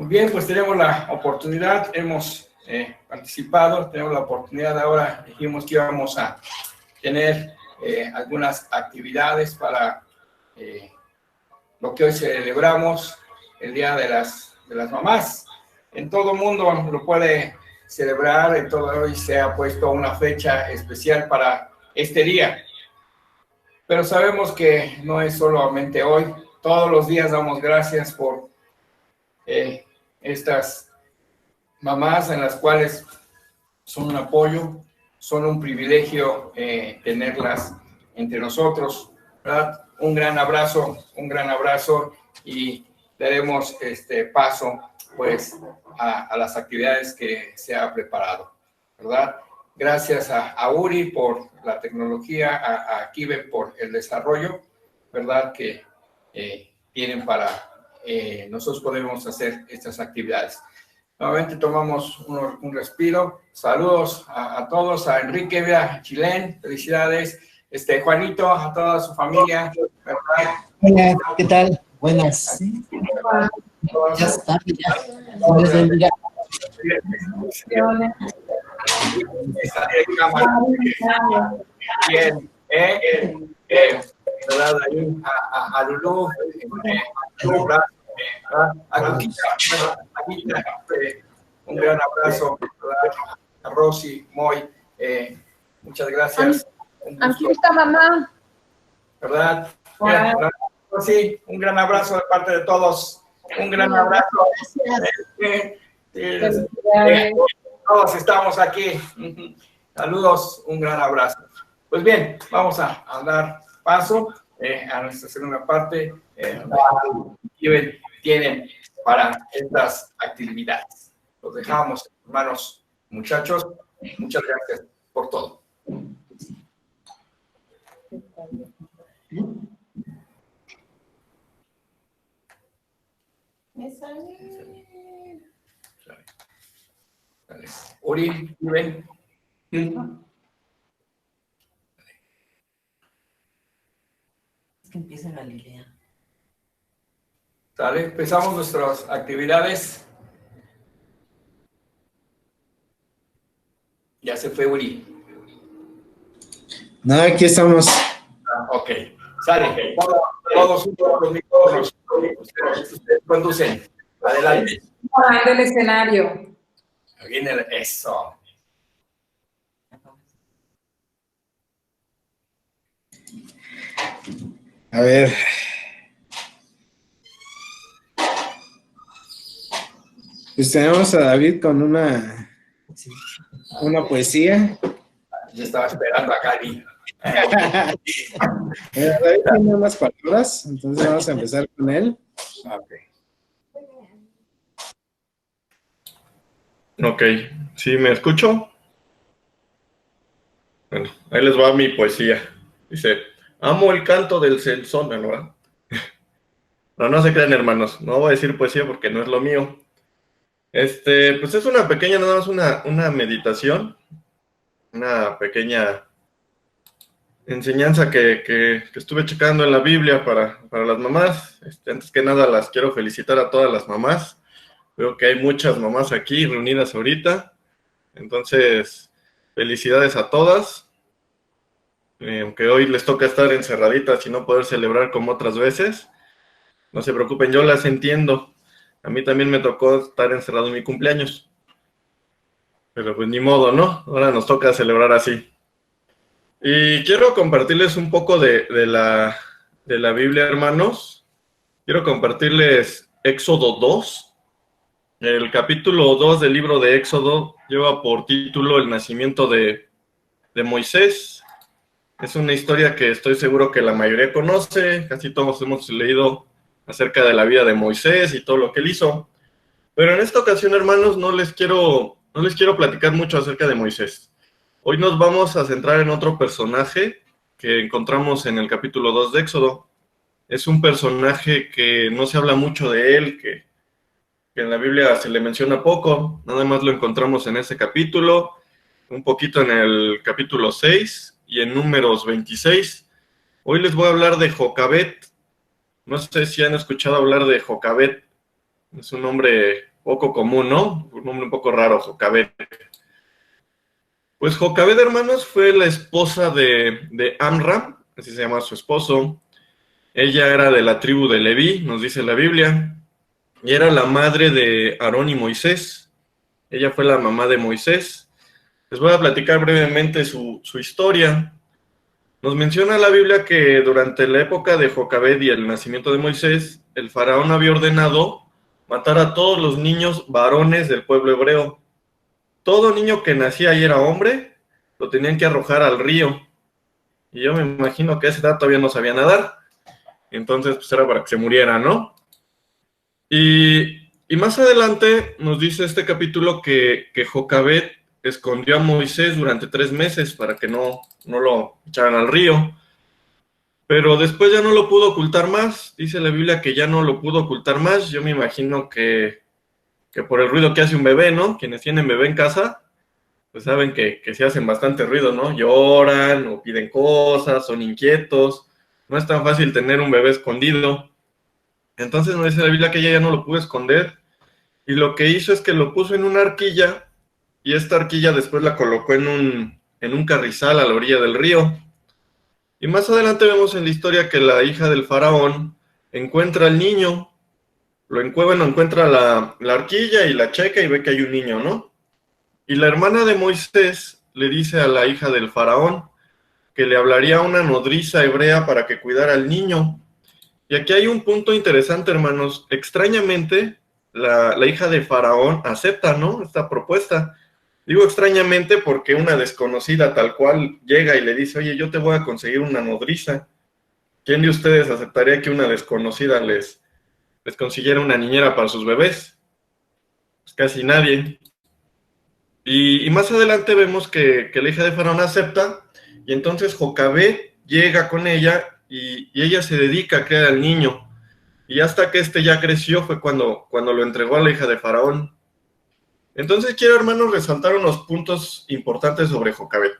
Muy bien, pues tenemos la oportunidad, hemos participado, tenemos la oportunidad ahora, dijimos que íbamos a tener algunas actividades para lo que hoy celebramos, el Día de las Mamás. En todo el mundo lo puede celebrar, en todo hoy se ha puesto una fecha especial para este día. Pero sabemos que no es solamente hoy, todos los días damos gracias por estas mamás en las cuales son un apoyo, son un privilegio tenerlas entre nosotros, ¿verdad? Un gran abrazo y daremos paso pues a las actividades que se ha preparado, ¿verdad? Gracias a Uri por la tecnología, a Kibe por el desarrollo, ¿verdad? Que tienen para nosotros podemos hacer estas actividades. Nuevamente tomamos un respiro. Saludos a todos, a Enrique, mira, Chilén, felicidades. Juanito, a toda su familia, ¿verdad? Hola, ¿qué tal? Buenas. Ya está, ya. Dios bendiga. Bien, ¿verdad? A Lulú, un gran abrazo, ¿verdad? A Rosy, Moy, muchas gracias. Aquí está mamá. ¿Verdad? Sí, un gran abrazo de parte de todos. Un gran abrazo. Todos estamos aquí. Saludos, un gran abrazo. Pues bien, vamos a dar paso a nuestra segunda parte. Tienen para estas actividades. Los dejamos, hermanos, muchachos. Muchas gracias por todo. Uri, ven. Es que empieza Galilea. ¿Sale? Empezamos nuestras actividades. Ya se fue Uri. No, aquí estamos. Ok. Sale. Todos conmigo. Ustedes conducen. Adelante. Del escenario. Viene eso. A ver. Pues tenemos a David con una poesía. Yo estaba esperando a Cali. David tiene unas palabras, entonces vamos a empezar con él. Ok, ¿sí me escucho? Bueno, ahí les va mi poesía. Dice, amo el canto del celsón, ¿verdad? No, no se crean, hermanos, no voy a decir poesía porque no es lo mío. Pues es una pequeña, nada más una meditación, una pequeña enseñanza que estuve checando en la Biblia para las mamás. Antes que nada las quiero felicitar a todas las mamás. Veo que hay muchas mamás aquí reunidas ahorita. Entonces, felicidades a todas. Aunque hoy les toca estar encerraditas y no poder celebrar como otras veces. No se preocupen, yo las entiendo. A mí también me tocó estar encerrado en mi cumpleaños. Pero pues ni modo, ¿no? Ahora nos toca celebrar así. Y quiero compartirles un poco de la Biblia, hermanos. Quiero compartirles Éxodo 2. El capítulo 2 del libro de Éxodo lleva por título El nacimiento de Moisés. Es una historia que estoy seguro que la mayoría conoce. Casi todos hemos leído acerca de la vida de Moisés y todo lo que él hizo. Pero en esta ocasión, hermanos, no les quiero platicar mucho acerca de Moisés. Hoy nos vamos a centrar en otro personaje que encontramos en el capítulo 2 de Éxodo. Es un personaje que no se habla mucho de él, que en la Biblia se le menciona poco. Nada más lo encontramos en ese capítulo, un poquito en el capítulo 6 y en Números 26. Hoy les voy a hablar de Jocabet. No sé si han escuchado hablar de Jocabet. Es un hombre poco común, ¿no? Un nombre un poco raro, Jocabed. Pues Jocabed, hermanos, fue la esposa de Amram, así se llama su esposo. Ella era de la tribu de Leví, nos dice la Biblia, y era la madre de Aarón y Moisés. Ella fue la mamá de Moisés. Les voy a platicar brevemente su historia. Nos menciona la Biblia que durante la época de Jocabed y el nacimiento de Moisés, el faraón había ordenado matar a todos los niños varones del pueblo hebreo. Todo niño que nacía y era hombre, lo tenían que arrojar al río. Y yo me imagino que a esa edad todavía no sabía nadar. Entonces, pues era para que se muriera, ¿no? Y más adelante nos dice este capítulo que Jocabed escondió a Moisés durante 3 meses para que no lo echaran al río. Pero después ya no lo pudo ocultar más. Dice la Biblia que ya no lo pudo ocultar más. Yo me imagino que por el ruido que hace un bebé, ¿no? Quienes tienen bebé en casa, pues saben que sí hacen bastante ruido, ¿no? Lloran o piden cosas, son inquietos. No es tan fácil tener un bebé escondido. Entonces nos dice la Biblia que ella ya no lo pudo esconder. Y lo que hizo es que lo puso en una arquilla. Y esta arquilla después la colocó en un carrizal a la orilla del río. Y más adelante vemos en la historia que la hija del faraón encuentra al niño. Encuentra la arquilla y la checa y ve que hay un niño, ¿no? Y la hermana de Moisés le dice a la hija del faraón que le hablaría a una nodriza hebrea para que cuidara al niño. Y aquí hay un punto interesante, hermanos. Extrañamente, la hija de faraón acepta, ¿no?, esta propuesta. Digo extrañamente porque una desconocida tal cual llega y le dice, oye, yo te voy a conseguir una nodriza. ¿Quién de ustedes aceptaría que una desconocida les consiguiera una niñera para sus bebés? Pues casi nadie. Y más adelante vemos que la hija de faraón acepta, y entonces Jocabed llega con ella y ella se dedica a criar al niño. Y hasta que este ya creció fue cuando lo entregó a la hija de faraón. Entonces quiero, hermanos, resaltar unos puntos importantes sobre Jocabed.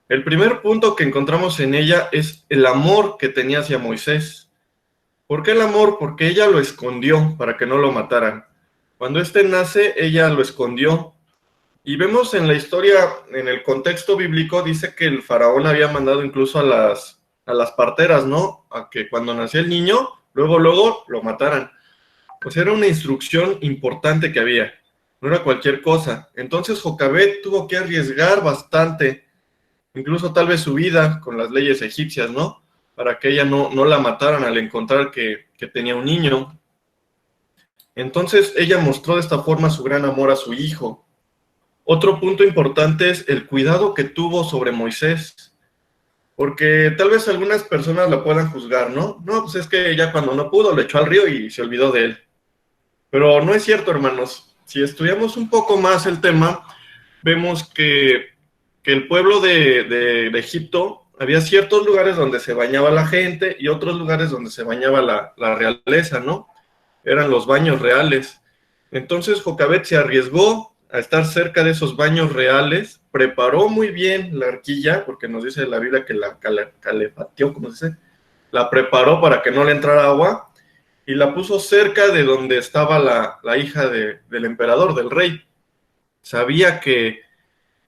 El primer punto que encontramos en ella es el amor que tenía hacia Moisés. ¿Por qué el amor? Porque ella lo escondió para que no lo mataran. Cuando éste nace, ella lo escondió. Y vemos en la historia, en el contexto bíblico, dice que el faraón había mandado incluso a las parteras, ¿no?, a que cuando nacía el niño, luego lo mataran. Pues era una instrucción importante que había. No era cualquier cosa. Entonces Jocabed tuvo que arriesgar bastante, incluso tal vez su vida con las leyes egipcias, ¿no?, para que ella no la mataran al encontrar que tenía un niño. Entonces ella mostró de esta forma su gran amor a su hijo. Otro punto importante es el cuidado que tuvo sobre Moisés, porque tal vez algunas personas la puedan juzgar, ¿no? No, pues es que ya cuando no pudo lo echó al río y se olvidó de él. Pero no es cierto, hermanos. Si estudiamos un poco más el tema, vemos que el pueblo de Egipto, había ciertos lugares donde se bañaba la gente y otros lugares donde se bañaba la realeza, ¿no? Eran los baños reales. Entonces Jocabed se arriesgó a estar cerca de esos baños reales, preparó muy bien la arquilla, porque nos dice la Biblia que la calefateó, ¿cómo se dice? La preparó para que no le entrara agua, y la puso cerca de donde estaba la hija del emperador, del rey. Sabía que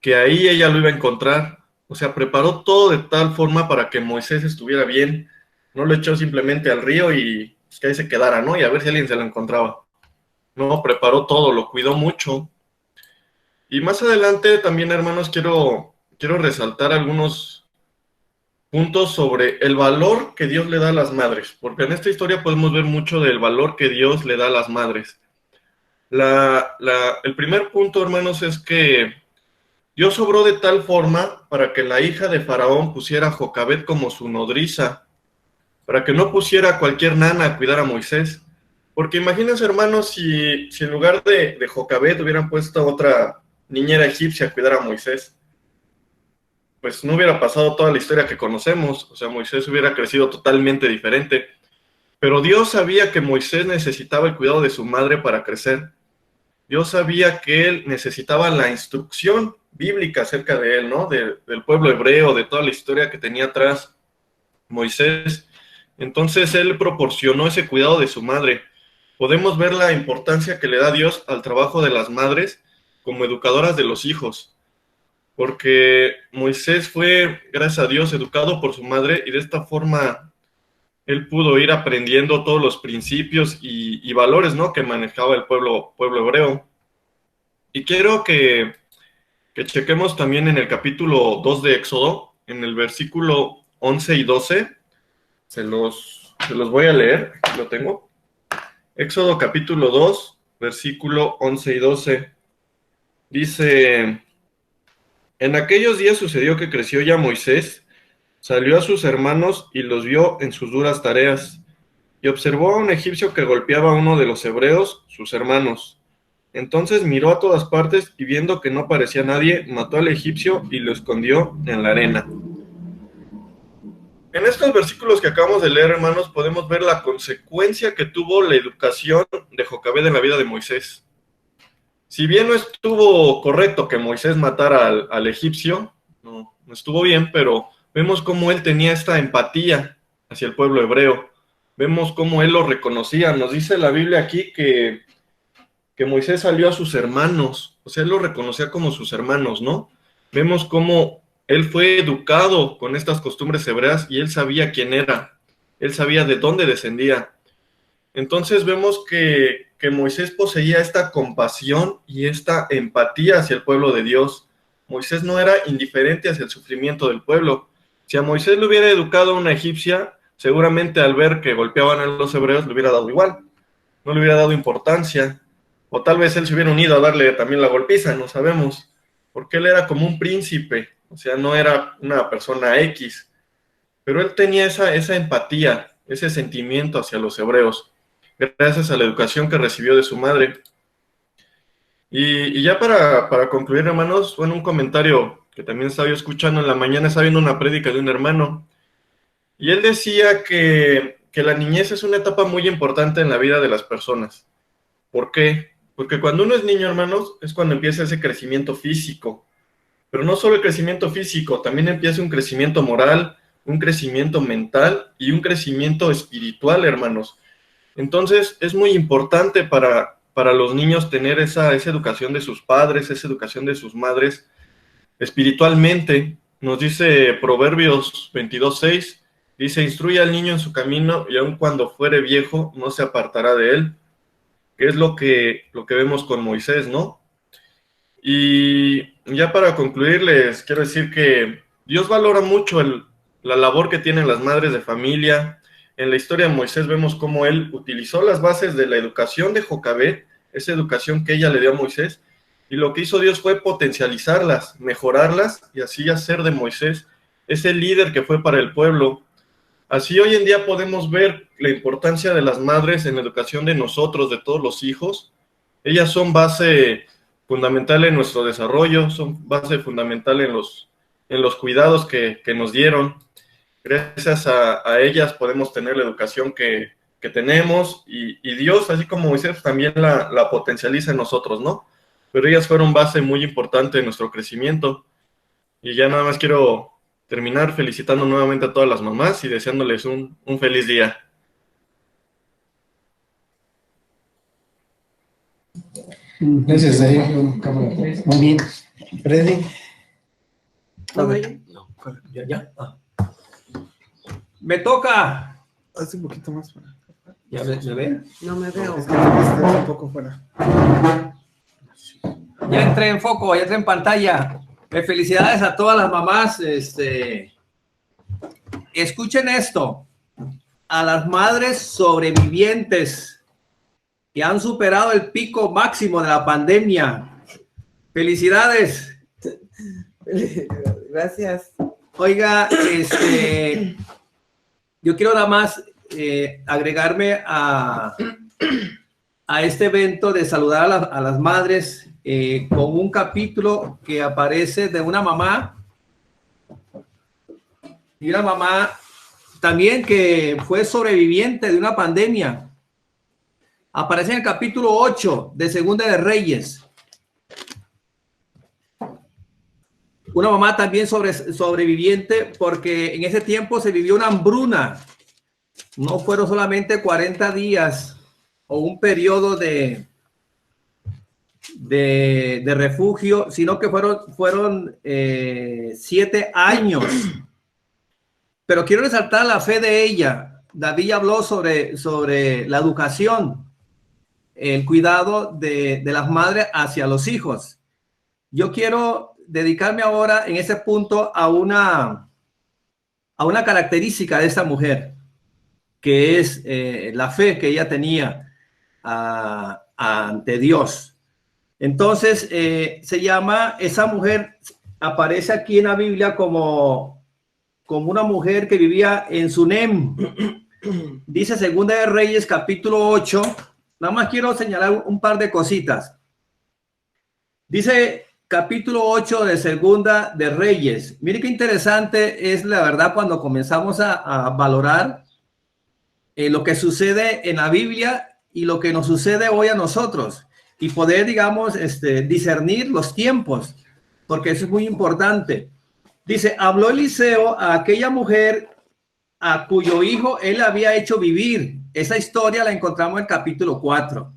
ahí ella lo iba a encontrar. O sea, preparó todo de tal forma para que Moisés estuviera bien. No lo echó simplemente al río y pues, que ahí se quedara, ¿no? Y a ver si alguien se lo encontraba. No, preparó todo, lo cuidó mucho. Y más adelante también, hermanos, quiero resaltar algunos puntos sobre el valor que Dios le da a las madres, porque en esta historia podemos ver mucho del valor que Dios le da a las madres. El primer punto, hermanos, es que Dios obró de tal forma para que la hija de Faraón pusiera a Jocabed como su nodriza, para que no pusiera a cualquier nana a cuidar a Moisés. Porque imagínense, hermanos, si en lugar de Jocabed hubieran puesto a otra niñera egipcia a cuidar a Moisés, pues no hubiera pasado toda la historia que conocemos. O sea, Moisés hubiera crecido totalmente diferente. Pero Dios sabía que Moisés necesitaba el cuidado de su madre para crecer. Dios sabía que él necesitaba la instrucción bíblica acerca de él, ¿no? Del pueblo hebreo, de toda la historia que tenía atrás Moisés. Entonces él proporcionó ese cuidado de su madre. podemos ver la importancia que le da Dios al trabajo de las madres como educadoras de los hijos. Porque Moisés fue, gracias a Dios, educado por su madre y de esta forma él pudo ir aprendiendo todos los principios y valores, ¿no?, que manejaba el pueblo hebreo. Y quiero que chequemos también en el capítulo 2 de Éxodo, en el versículo 11 y 12. Se los voy a leer, aquí lo tengo. Éxodo capítulo 2, versículo 11 y 12. Dice: en aquellos días sucedió que creció ya Moisés, salió a sus hermanos y los vio en sus duras tareas, y observó a un egipcio que golpeaba a uno de los hebreos, sus hermanos. Entonces miró a todas partes y viendo que no aparecía nadie, mató al egipcio y lo escondió en la arena. En estos versículos que acabamos de leer, hermanos, podemos ver la consecuencia que tuvo la educación de Jocabed en la vida de Moisés. Si bien no estuvo correcto que Moisés matara al egipcio, no estuvo bien, pero vemos cómo él tenía esta empatía hacia el pueblo hebreo. Vemos cómo él lo reconocía. Nos dice la Biblia aquí que Moisés salió a sus hermanos, o sea, él lo reconocía como sus hermanos, ¿no? Vemos cómo él fue educado con estas costumbres hebreas y él sabía quién era, él sabía de dónde descendía. Entonces vemos que Moisés poseía esta compasión y esta empatía hacia el pueblo de Dios. Moisés no era indiferente hacia el sufrimiento del pueblo. Si a Moisés le hubiera educado a una egipcia, seguramente al ver que golpeaban a los hebreos le hubiera dado igual, no le hubiera dado importancia. O tal vez él se hubiera unido a darle también la golpiza, no sabemos. Porque él era como un príncipe, o sea, no era una persona X. Pero él tenía esa empatía, ese sentimiento hacia los hebreos, gracias a la educación que recibió de su madre. Y ya para concluir, hermanos, bueno, un comentario que también estaba yo escuchando en la mañana, estaba viendo una prédica de un hermano, y él decía que la niñez es una etapa muy importante en la vida de las personas. ¿Por qué? Porque cuando uno es niño, hermanos, es cuando empieza ese crecimiento físico. Pero no solo el crecimiento físico, también empieza un crecimiento moral, un crecimiento mental y un crecimiento espiritual, hermanos. Entonces, es muy importante para los niños tener esa educación de sus padres, esa educación de sus madres, espiritualmente. Nos dice Proverbios 22:6, dice: instruye al niño en su camino y aun cuando fuere viejo no se apartará de él. Que es lo que vemos con Moisés, ¿no? Y ya para concluir, les quiero decir que Dios valora mucho la labor que tienen las madres de familia. En la historia de Moisés vemos cómo él utilizó las bases de la educación de Jocabed, esa educación que ella le dio a Moisés, y lo que hizo Dios fue potencializarlas, mejorarlas, y así hacer de Moisés ese líder que fue para el pueblo. Así hoy en día podemos ver la importancia de las madres en la educación de nosotros, de todos los hijos. Ellas son base fundamental en nuestro desarrollo, son base fundamental en los cuidados que nos dieron. Gracias a ellas podemos tener la educación que tenemos, y Dios, así como Moisés, también la potencializa en nosotros, ¿no? Pero ellas fueron base muy importante en nuestro crecimiento. Y ya nada más quiero terminar felicitando nuevamente a todas las mamás y deseándoles un feliz día. Gracias, Darío. Muy bien. Freddy. No, ya. Me toca. Hace un poquito más. ¿Ya me ven? No me veo. Es que estás un poco fuera. Ya entré en foco, ya entré en pantalla. Felicidades a todas las mamás. Escuchen esto. A las madres sobrevivientes que han superado el pico máximo de la pandemia. Felicidades. Gracias. Oiga, yo quiero nada más agregarme a este evento de saludar a las madres con un capítulo que aparece de una mamá y una mamá también que fue sobreviviente de una pandemia. Aparece en el capítulo 8 de Segunda de Reyes. Una mamá también sobreviviente, porque en ese tiempo se vivió una hambruna. No fueron solamente 40 días o un periodo de refugio, sino que fueron 7 años. Pero quiero resaltar la fe de ella. David habló sobre la educación, el cuidado de las madres hacia los hijos. Yo quiero dedicarme ahora en ese punto a una característica de esta mujer, que es la fe que ella tenía ante Dios. Entonces, se llama, esa mujer aparece aquí en la Biblia como una mujer que vivía en Sunem. Dice Segunda de Reyes, capítulo 8. Nada más quiero señalar un par de cositas. Dice capítulo 8 de Segunda de Reyes. Mire qué interesante es la verdad cuando comenzamos a valorar lo que sucede en la Biblia y lo que nos sucede hoy a nosotros, y poder, digamos, discernir los tiempos, porque eso es muy importante. Dice, habló Eliseo a aquella mujer a cuyo hijo él había hecho vivir. Esa historia la encontramos en el capítulo 4,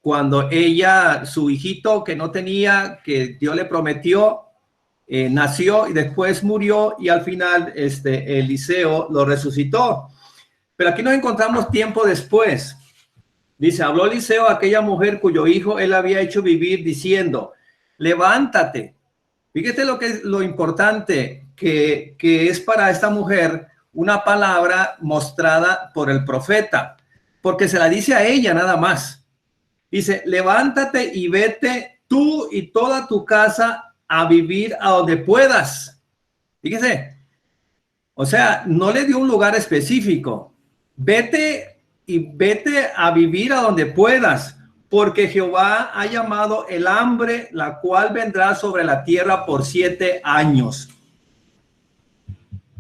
cuando ella, su hijito que no tenía, que Dios le prometió, nació y después murió, y al final Eliseo lo resucitó. Pero aquí nos encontramos tiempo después. Dice, habló Eliseo a aquella mujer cuyo hijo él había hecho vivir, diciendo, levántate. Fíjate lo que es lo importante que es para esta mujer una palabra mostrada por el profeta, porque se la dice a ella nada más. Dice, levántate y vete tú y toda tu casa a vivir a donde puedas. Fíjese, o sea, no le dio un lugar específico. Vete a vivir a donde puedas, porque Jehová ha llamado el hambre, la cual vendrá sobre la tierra por 7 años.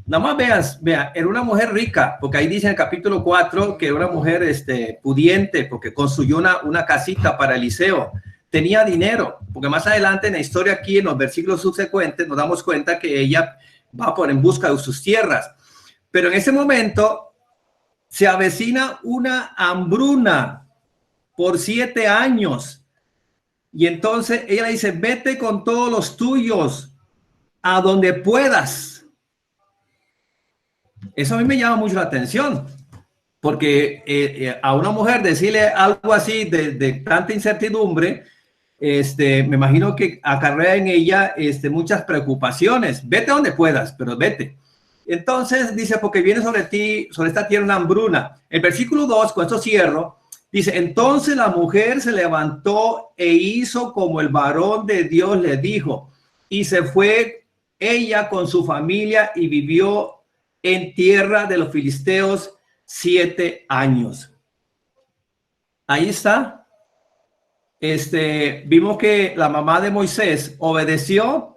Nada más vea, era una mujer rica, porque ahí dice en el capítulo 4 que era una mujer pudiente, porque construyó una casita para Eliseo. Tenía dinero, porque más adelante en la historia aquí, en los versículos subsecuentes, nos damos cuenta que ella va en busca de sus tierras. Pero en ese momento se avecina una hambruna por 7 años. Y entonces ella dice, vete con todos los tuyos a donde puedas. Eso a mí me llama mucho la atención, porque a una mujer decirle algo así de tanta incertidumbre, me imagino que acarrea en ella muchas preocupaciones. Vete a donde puedas, pero vete. Entonces dice, porque viene sobre ti, sobre esta tierra una hambruna. El versículo 2, con esto cierro, dice, entonces la mujer se levantó e hizo como el varón de Dios le dijo, y se fue ella con su familia y vivió en tierra de los filisteos 7 años. Ahí está. Vimos que la mamá de Moisés obedeció,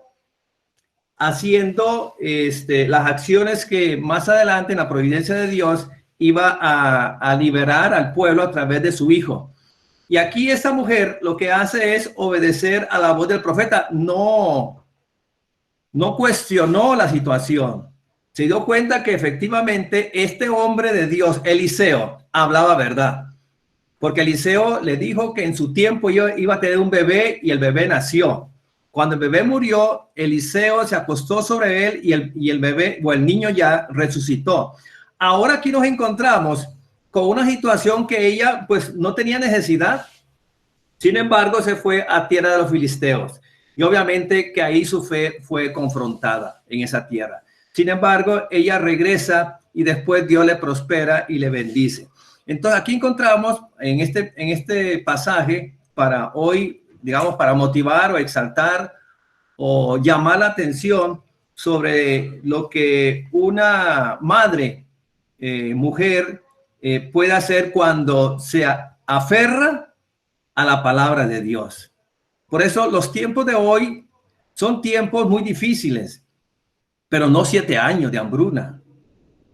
haciendo las acciones que más adelante en la providencia de Dios iba a liberar al pueblo a través de su hijo. Y aquí esta mujer lo que hace es obedecer a la voz del profeta. No cuestionó la situación. Se dio cuenta que efectivamente este hombre de Dios, Eliseo, hablaba verdad. Porque Eliseo le dijo que en su tiempo iba a tener un bebé, y el bebé nació. Cuando el bebé murió, Eliseo se acostó sobre él y el bebé o el niño ya resucitó. Ahora aquí nos encontramos con una situación que ella pues no tenía necesidad. Sin embargo, se fue a tierra de los filisteos. Y obviamente que ahí su fe fue confrontada en esa tierra. Sin embargo, ella regresa y después Dios le prospera y le bendice. Entonces aquí encontramos en este pasaje para hoy, digamos, para motivar o exaltar o llamar la atención sobre lo que una madre, mujer, puede hacer cuando se aferra a la palabra de Dios. Por eso los tiempos de hoy son tiempos muy difíciles, pero no 7 años de hambruna,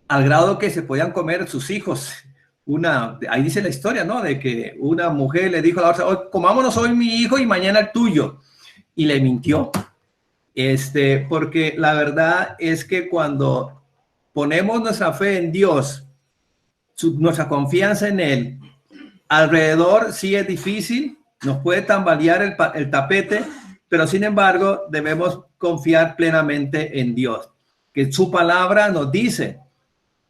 al grado que se podían comer sus hijos. Ahí dice la historia, ¿no? De que una mujer le dijo a la otra, comámonos hoy mi hijo y mañana el tuyo. Y le mintió. Porque la verdad es que cuando ponemos nuestra fe en Dios, nuestra confianza en Él, alrededor sí es difícil, nos puede tambalear el tapete, pero sin embargo debemos confiar plenamente en Dios, que su palabra nos dice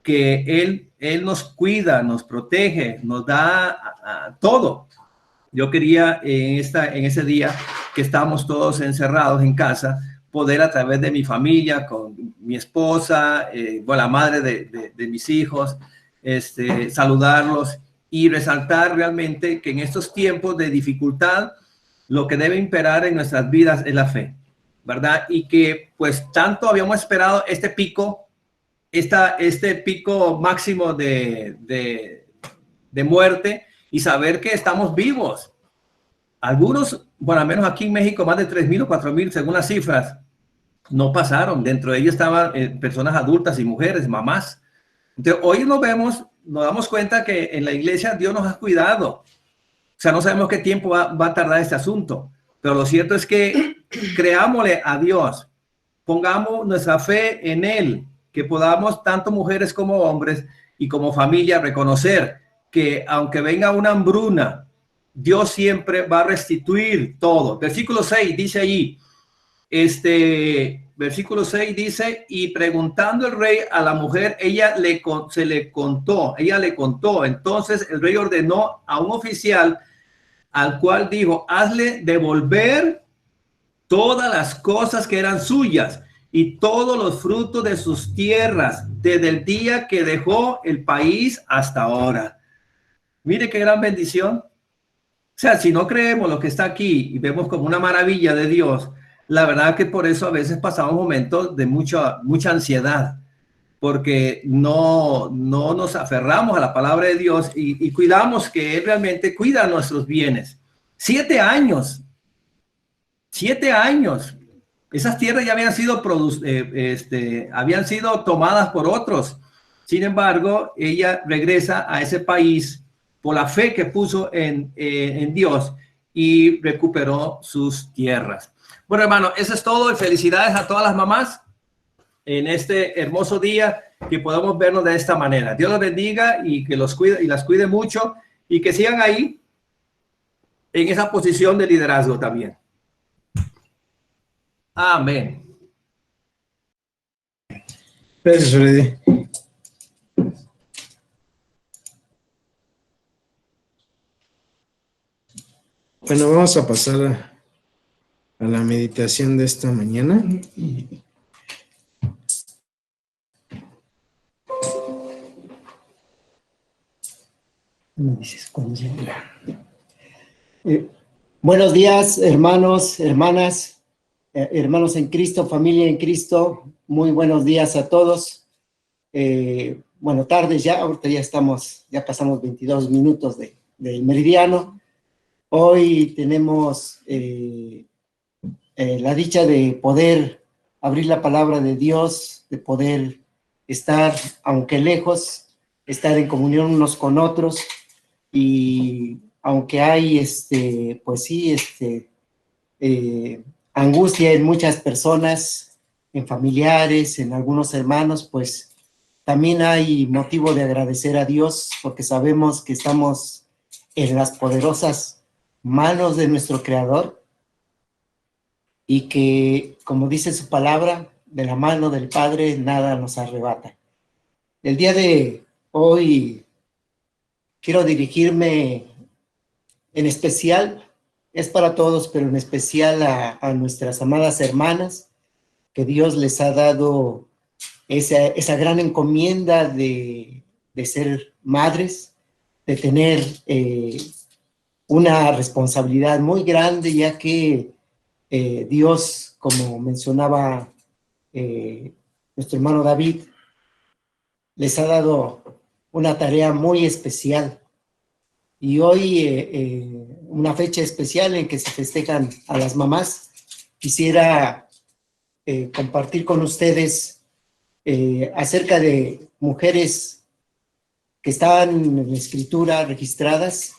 que Él nos cuida, nos protege, nos da todo. Yo quería en ese día que estábamos todos encerrados en casa, poder a través de mi familia, con mi esposa, la madre de mis hijos, saludarlos y resaltar realmente que en estos tiempos de dificultad, lo que debe imperar en nuestras vidas es la fe, ¿verdad? Y que pues tanto habíamos esperado este pico máximo de muerte y saber que estamos vivos. Algunos, bueno, al menos aquí en México, más de 3,000 o 4,000, según las cifras, no pasaron. Dentro de ellos estaban personas adultas y mujeres, mamás. Entonces, hoy nos damos cuenta que en la iglesia Dios nos ha cuidado. O sea, no sabemos qué tiempo va a tardar este asunto, pero lo cierto es que creámosle a Dios, pongamos nuestra fe en Él, que podamos, tanto mujeres como hombres y como familia, reconocer que aunque venga una hambruna, Dios siempre va a restituir todo. Versículo 6 dice allí, versículo 6 dice, y preguntando el rey a la mujer, ella le contó. Entonces el rey ordenó a un oficial al cual dijo, hazle devolver todas las cosas que eran suyas y todos los frutos de sus tierras desde el día que dejó el país hasta ahora. Mire qué gran bendición. O sea, si no creemos lo que está aquí y vemos como una maravilla de Dios, la verdad que por eso a veces pasamos momentos de mucha ansiedad, porque no nos aferramos a la palabra de Dios y cuidamos que Él realmente cuida nuestros bienes. 7 años. 7 años. Esas tierras ya habían sido tomadas por otros. Sin embargo, ella regresa a ese país por la fe que puso en Dios y recuperó sus tierras. Bueno, hermano, eso es todo y felicidades a todas las mamás en este hermoso día, que podamos vernos de esta manera. Dios los bendiga y que los cuide y las cuide mucho y que sigan ahí en esa posición de liderazgo también. Amén. Gracias, Freddy. Bueno, vamos a pasar a la meditación de esta mañana. Me dices cuando llegue. Buenos días, hermanos, hermanas, hermanos en Cristo, familia en Cristo. Muy buenos días a todos. Bueno, tardes ya, ahorita ya pasamos 22 minutos del meridiano. Hoy tenemos la dicha de poder abrir la palabra de Dios, de poder estar, aunque lejos, estar en comunión unos con otros. Y aunque hay, pues sí, angustia en muchas personas, en familiares, en algunos hermanos, pues también hay motivo de agradecer a Dios, porque sabemos que estamos en las poderosas manos de nuestro Creador y que, como dice su palabra, de la mano del Padre nada nos arrebata. El día de hoy quiero dirigirme en especial, es para todos, pero en especial a nuestras amadas hermanas, que Dios les ha dado esa gran encomienda de ser madres, de tener una responsabilidad muy grande, ya que Dios, como mencionaba nuestro hermano David, les ha dado una tarea muy especial. Y hoy, una fecha especial en que se festejan a las mamás, quisiera compartir con ustedes acerca de mujeres que están en la Escritura registradas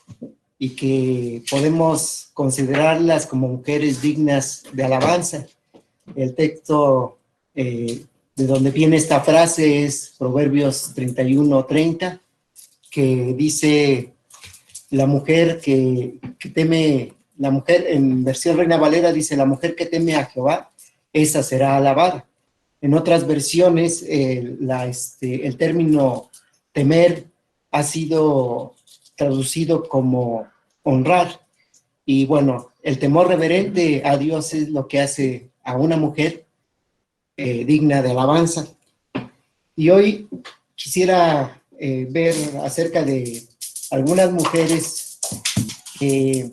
y que podemos considerarlas como mujeres dignas de alabanza. El texto de donde viene esta frase es Proverbios 31:30, que dice: la mujer que teme, la mujer en versión Reina Valera dice, la mujer que teme a Jehová, esa será alabada. En otras versiones, el término temer ha sido traducido como honrar. Y bueno, el temor reverente a Dios es lo que hace a una mujer digna de alabanza. Y hoy quisiera ver acerca de algunas mujeres que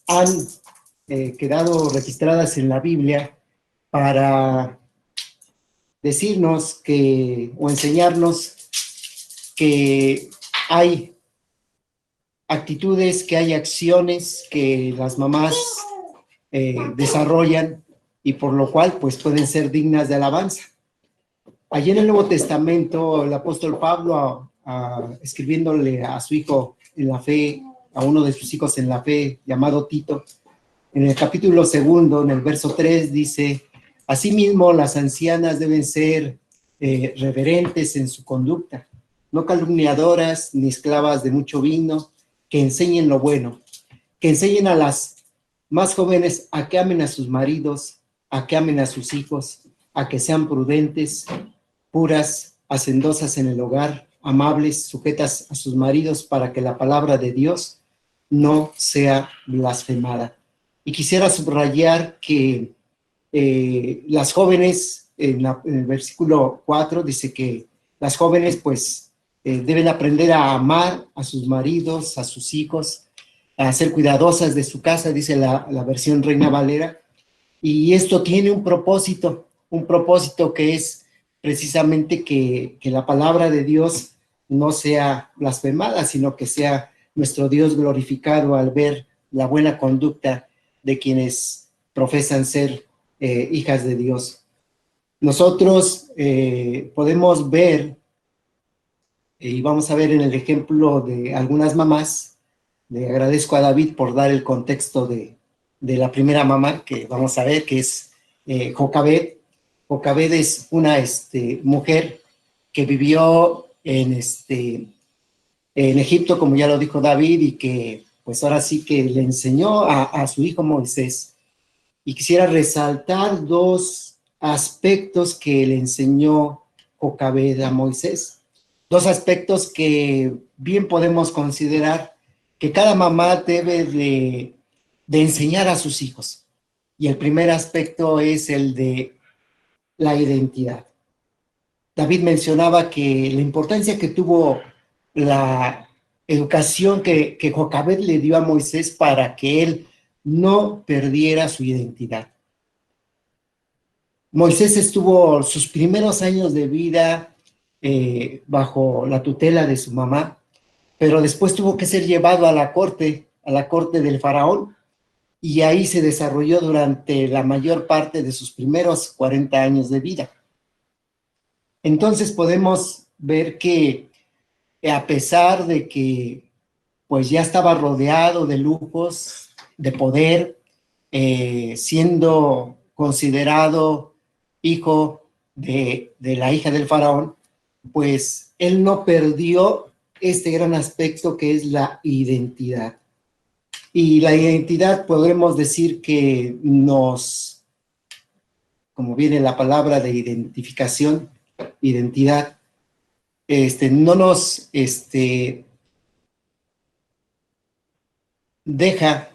han quedado registradas en la Biblia para decirnos o enseñarnos que hay actitudes, que hay acciones que las mamás desarrollan y por lo cual pues pueden ser dignas de alabanza. Allí en el Nuevo Testamento, el apóstol Pablo, escribiéndole a su hijo en la fe, a uno de sus hijos en la fe, llamado Tito, en el capítulo 2, en el verso 3, dice, asimismo las ancianas deben ser reverentes en su conducta, no calumniadoras ni esclavas de mucho vino, que enseñen lo bueno, que enseñen a las más jóvenes a que amen a sus maridos, a que amen a sus hijos, a que sean prudentes, puras, hacendosas en el hogar, amables, sujetas a sus maridos, para que la palabra de Dios no sea blasfemada. Y quisiera subrayar que las jóvenes, en el versículo 4, dice que las jóvenes pues deben aprender a amar a sus maridos, a sus hijos, a ser cuidadosas de su casa, dice la versión Reina Valera, y esto tiene un propósito que es precisamente que la palabra de Dios no sea blasfemada, sino que sea nuestro Dios glorificado al ver la buena conducta de quienes profesan ser hijas de Dios. Nosotros podemos ver, y vamos a ver en el ejemplo de algunas mamás, le agradezco a David por dar el contexto de la primera mamá que vamos a ver, que es Jocabed. Jocabed es una mujer que vivió en Egipto, como ya lo dijo David, y que pues ahora sí que le enseñó a su hijo Moisés. Y quisiera resaltar dos aspectos que le enseñó Jocabed a Moisés. Dos aspectos que bien podemos considerar que cada mamá debe de enseñar a sus hijos. Y el primer aspecto es el de la identidad. David mencionaba que la importancia que tuvo la educación que Jocabed le dio a Moisés para que él no perdiera su identidad. Moisés estuvo sus primeros años de vida bajo la tutela de su mamá, pero después tuvo que ser llevado a la corte del faraón, y ahí se desarrolló durante la mayor parte de sus primeros 40 años de vida. Entonces podemos ver que a pesar de que pues ya estaba rodeado de lujos, de poder, siendo considerado hijo de la hija del faraón, pues él no perdió este gran aspecto que es la identidad. Y la identidad podemos decir que como viene la palabra de identificación, identidad, no nos deja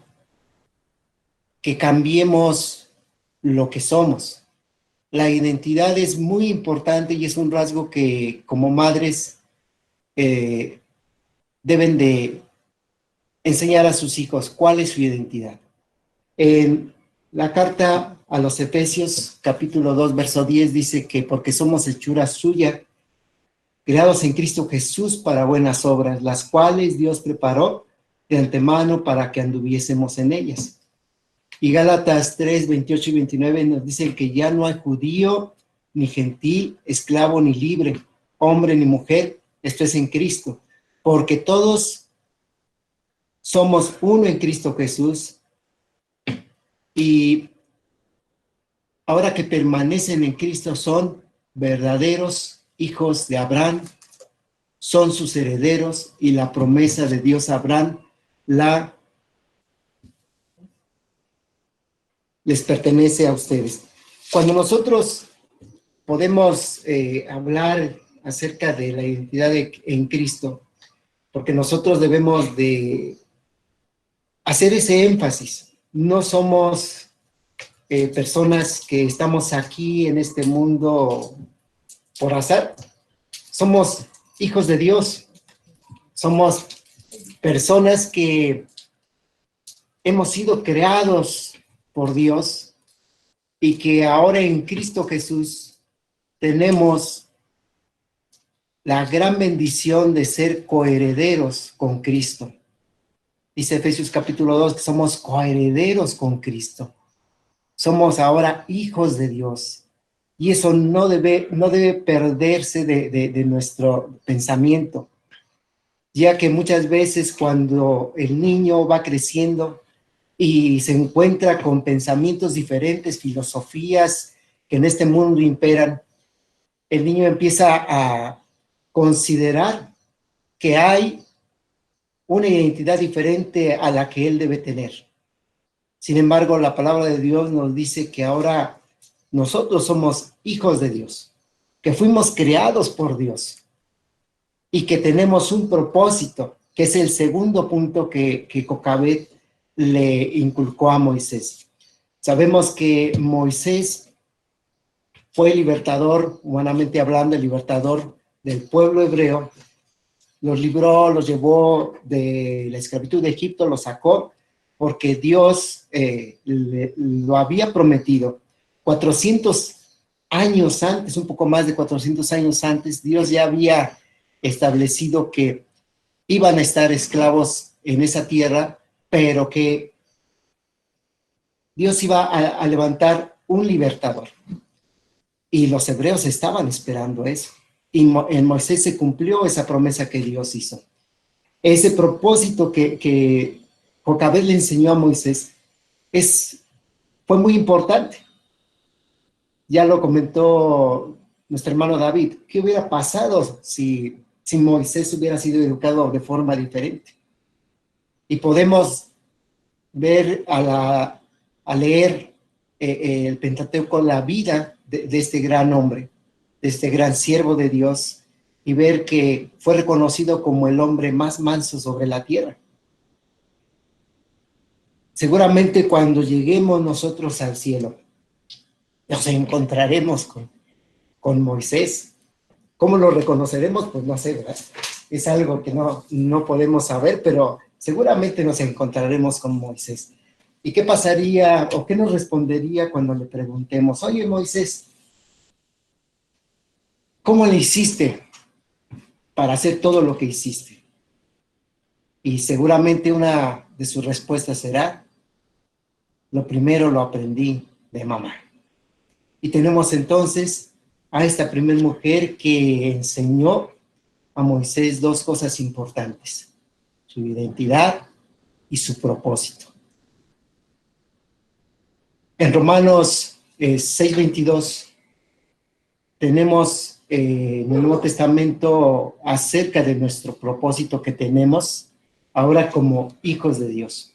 que cambiemos lo que somos. La identidad es muy importante y es un rasgo que como madres deben de enseñar a sus hijos cuál es su identidad. En la carta a los Efesios, capítulo 2, verso 10, dice que porque somos hechura suya, creados en Cristo Jesús para buenas obras, las cuales Dios preparó de antemano para que anduviésemos en ellas. Y Gálatas 3, 28 y 29 nos dicen que ya no hay judío, ni gentil, esclavo, ni libre, hombre, ni mujer, esto es en Cristo, porque todos somos uno en Cristo Jesús, y ahora que permanecen en Cristo son verdaderos hijos de Abraham, son sus herederos, y la promesa de Dios a Abraham les pertenece a ustedes. Cuando nosotros podemos hablar acerca de la identidad en Cristo, porque nosotros debemos de hacer ese énfasis. No somos personas que estamos aquí en este mundo por azar. Somos hijos de Dios. Somos personas que hemos sido creados por Dios y que ahora en Cristo Jesús tenemos la gran bendición de ser coherederos con Cristo. Dice Efesios capítulo 2 que somos coherederos con Cristo. Somos ahora hijos de Dios. Y eso no debe perderse de nuestro pensamiento, ya que muchas veces cuando el niño va creciendo y se encuentra con pensamientos diferentes, filosofías que en este mundo imperan, el niño empieza a considerar que hay una identidad diferente a la que él debe tener. Sin embargo, la palabra de Dios nos dice que ahora nosotros somos hijos de Dios, que fuimos creados por Dios y que tenemos un propósito, que es el segundo punto que Jocabed le inculcó a Moisés. Sabemos que Moisés fue el libertador, humanamente hablando, el libertador del pueblo hebreo. Los libró, los llevó de la esclavitud de Egipto, los sacó, porque Dios lo había prometido. 400 años antes, un poco más de 400 años antes, Dios ya había establecido que iban a estar esclavos en esa tierra, pero que Dios iba a levantar un libertador. Y los hebreos estaban esperando eso. Y en Moisés se cumplió esa promesa que Dios hizo. Ese propósito que Jocabed le enseñó a Moisés fue muy importante. Ya lo comentó nuestro hermano David. ¿Qué hubiera pasado si Moisés hubiera sido educado de forma diferente? Y podemos ver a leer el Pentateuco, la vida de este gran hombre, de este gran siervo de Dios, y ver que fue reconocido como el hombre más manso sobre la tierra. Seguramente cuando lleguemos nosotros al cielo, nos encontraremos con Moisés. ¿Cómo lo reconoceremos? Pues no sé, ¿verdad? Es algo que no podemos saber, pero seguramente nos encontraremos con Moisés. ¿Y qué pasaría o qué nos respondería cuando le preguntemos: oye, Moisés, ¿cómo le hiciste para hacer todo lo que hiciste? Y seguramente una de sus respuestas será: lo primero lo aprendí de mamá. Y tenemos entonces a esta primera mujer que enseñó a Moisés dos cosas importantes: su identidad y su propósito. En Romanos 6:22 tenemos en el Nuevo Testamento acerca de nuestro propósito que tenemos ahora como hijos de Dios.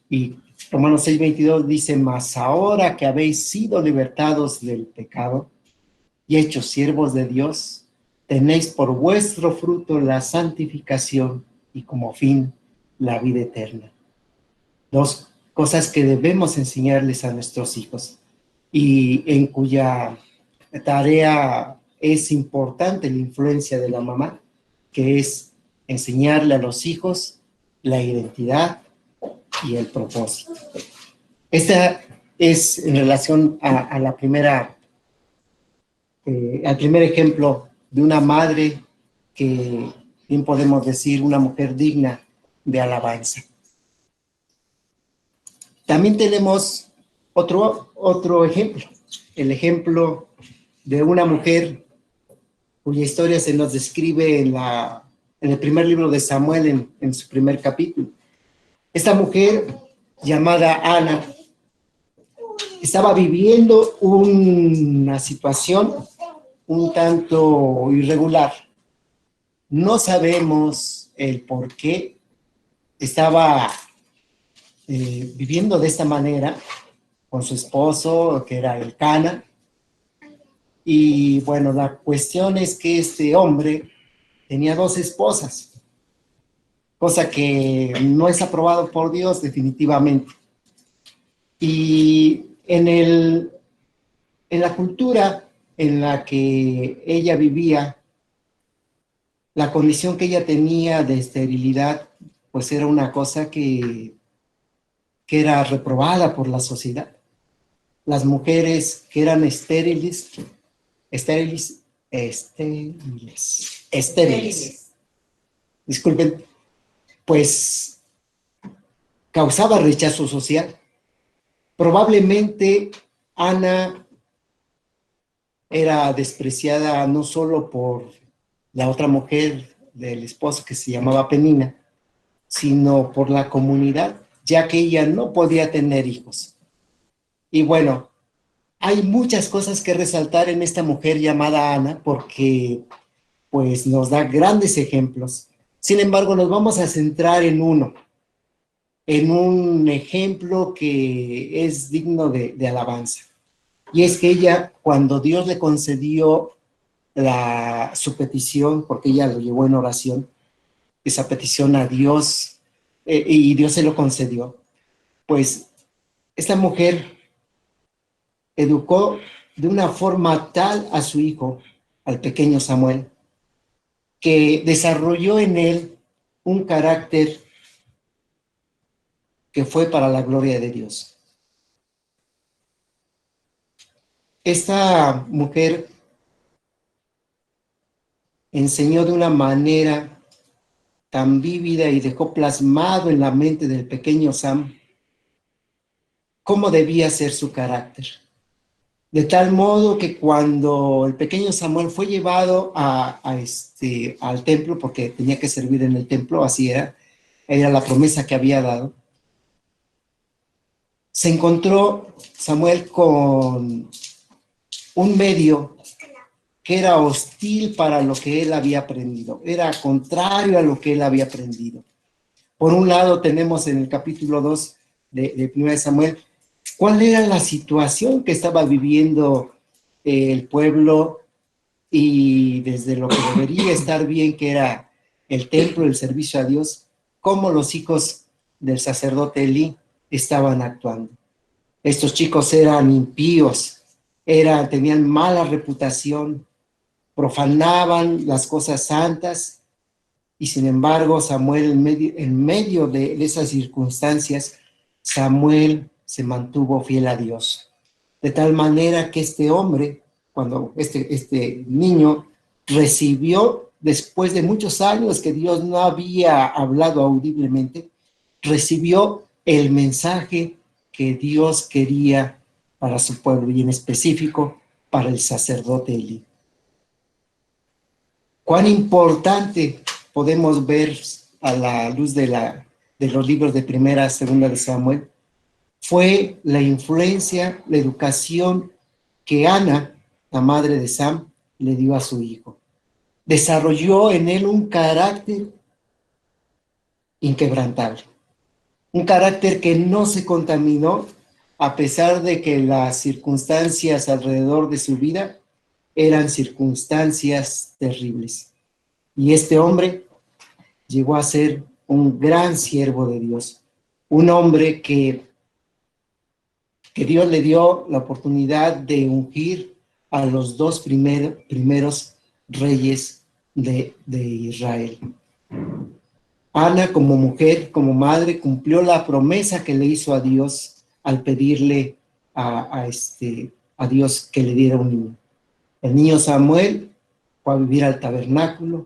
Y Romanos 6:22 dice: mas ahora que habéis sido libertados del pecado y hechos siervos de Dios, tenéis por vuestro fruto la santificación y como fin la vida eterna. Dos cosas que debemos enseñarles a nuestros hijos y en cuya tarea es importante la influencia de la mamá, que es enseñarle a los hijos la identidad y el propósito. Esta es en relación a la primera, al primer ejemplo de una madre que bien podemos decir una mujer digna de alabanza. También tenemos otro ejemplo, el ejemplo de una mujer cuya historia se nos describe en el primer libro de Samuel, en su primer capítulo. Esta mujer llamada Ana estaba viviendo una situación un tanto irregular. No sabemos el por qué estaba viviendo de esta manera con su esposo, que era Elcana. Y bueno, la cuestión es que este hombre tenía 2 esposas, cosa que no es aprobado por Dios definitivamente. Y en la cultura en la que ella vivía, la condición que ella tenía de esterilidad, pues era una cosa que era reprobada por la sociedad. Las mujeres que eran estériles, disculpen, pues causaba rechazo social. Probablemente Ana era despreciada no solo por la otra mujer del esposo que se llamaba Penina, sino por la comunidad, ya que ella no podía tener hijos. Y bueno, hay muchas cosas que resaltar en esta mujer llamada Ana, porque pues nos da grandes ejemplos. Sin embargo, nos vamos a centrar en un ejemplo que es digno de alabanza. Y es que ella, cuando Dios le concedió su petición, porque ella lo llevó en oración, esa petición a Dios, y Dios se lo concedió, pues esta mujer educó de una forma tal a su hijo, al pequeño Samuel, que desarrolló en él un carácter que fue para la gloria de Dios. Esta mujer enseñó de una manera tan vívida y dejó plasmado en la mente del pequeño Sam cómo debía ser su carácter. De tal modo que cuando el pequeño Samuel fue llevado al templo, porque tenía que servir en el templo, así era la promesa que había dado, se encontró Samuel con un medio que era hostil para lo que él había aprendido, era contrario a lo que él había aprendido. Por un lado tenemos en el capítulo 2 de 1 Samuel, cuál era la situación que estaba viviendo el pueblo y desde lo que debería estar bien, que era el templo, el servicio a Dios, cómo los hijos del sacerdote Elí estaban actuando. Estos chicos eran impíos, tenían mala reputación, profanaban las cosas santas, y sin embargo Samuel, en medio de esas circunstancias, Samuel se mantuvo fiel a Dios. De tal manera que este hombre, cuando este niño recibió, después de muchos años que Dios no había hablado audiblemente, recibió el mensaje que Dios quería para su pueblo, y en específico para el sacerdote Elí. Cuán importante podemos ver a la luz de los libros de 1 y 2 de Samuel fue la influencia, la educación que Ana, la madre de Sam, le dio a su hijo. Desarrolló en él un carácter inquebrantable, un carácter que no se contaminó a pesar de que las circunstancias alrededor de su vida eran circunstancias terribles. Y este hombre llegó a ser un gran siervo de Dios, un hombre que Dios le dio la oportunidad de ungir a los 2 primeros reyes de Israel. Ana, como mujer, como madre, cumplió la promesa que le hizo a Dios al pedirle a Dios que le diera un niño. El niño Samuel fue a vivir al tabernáculo,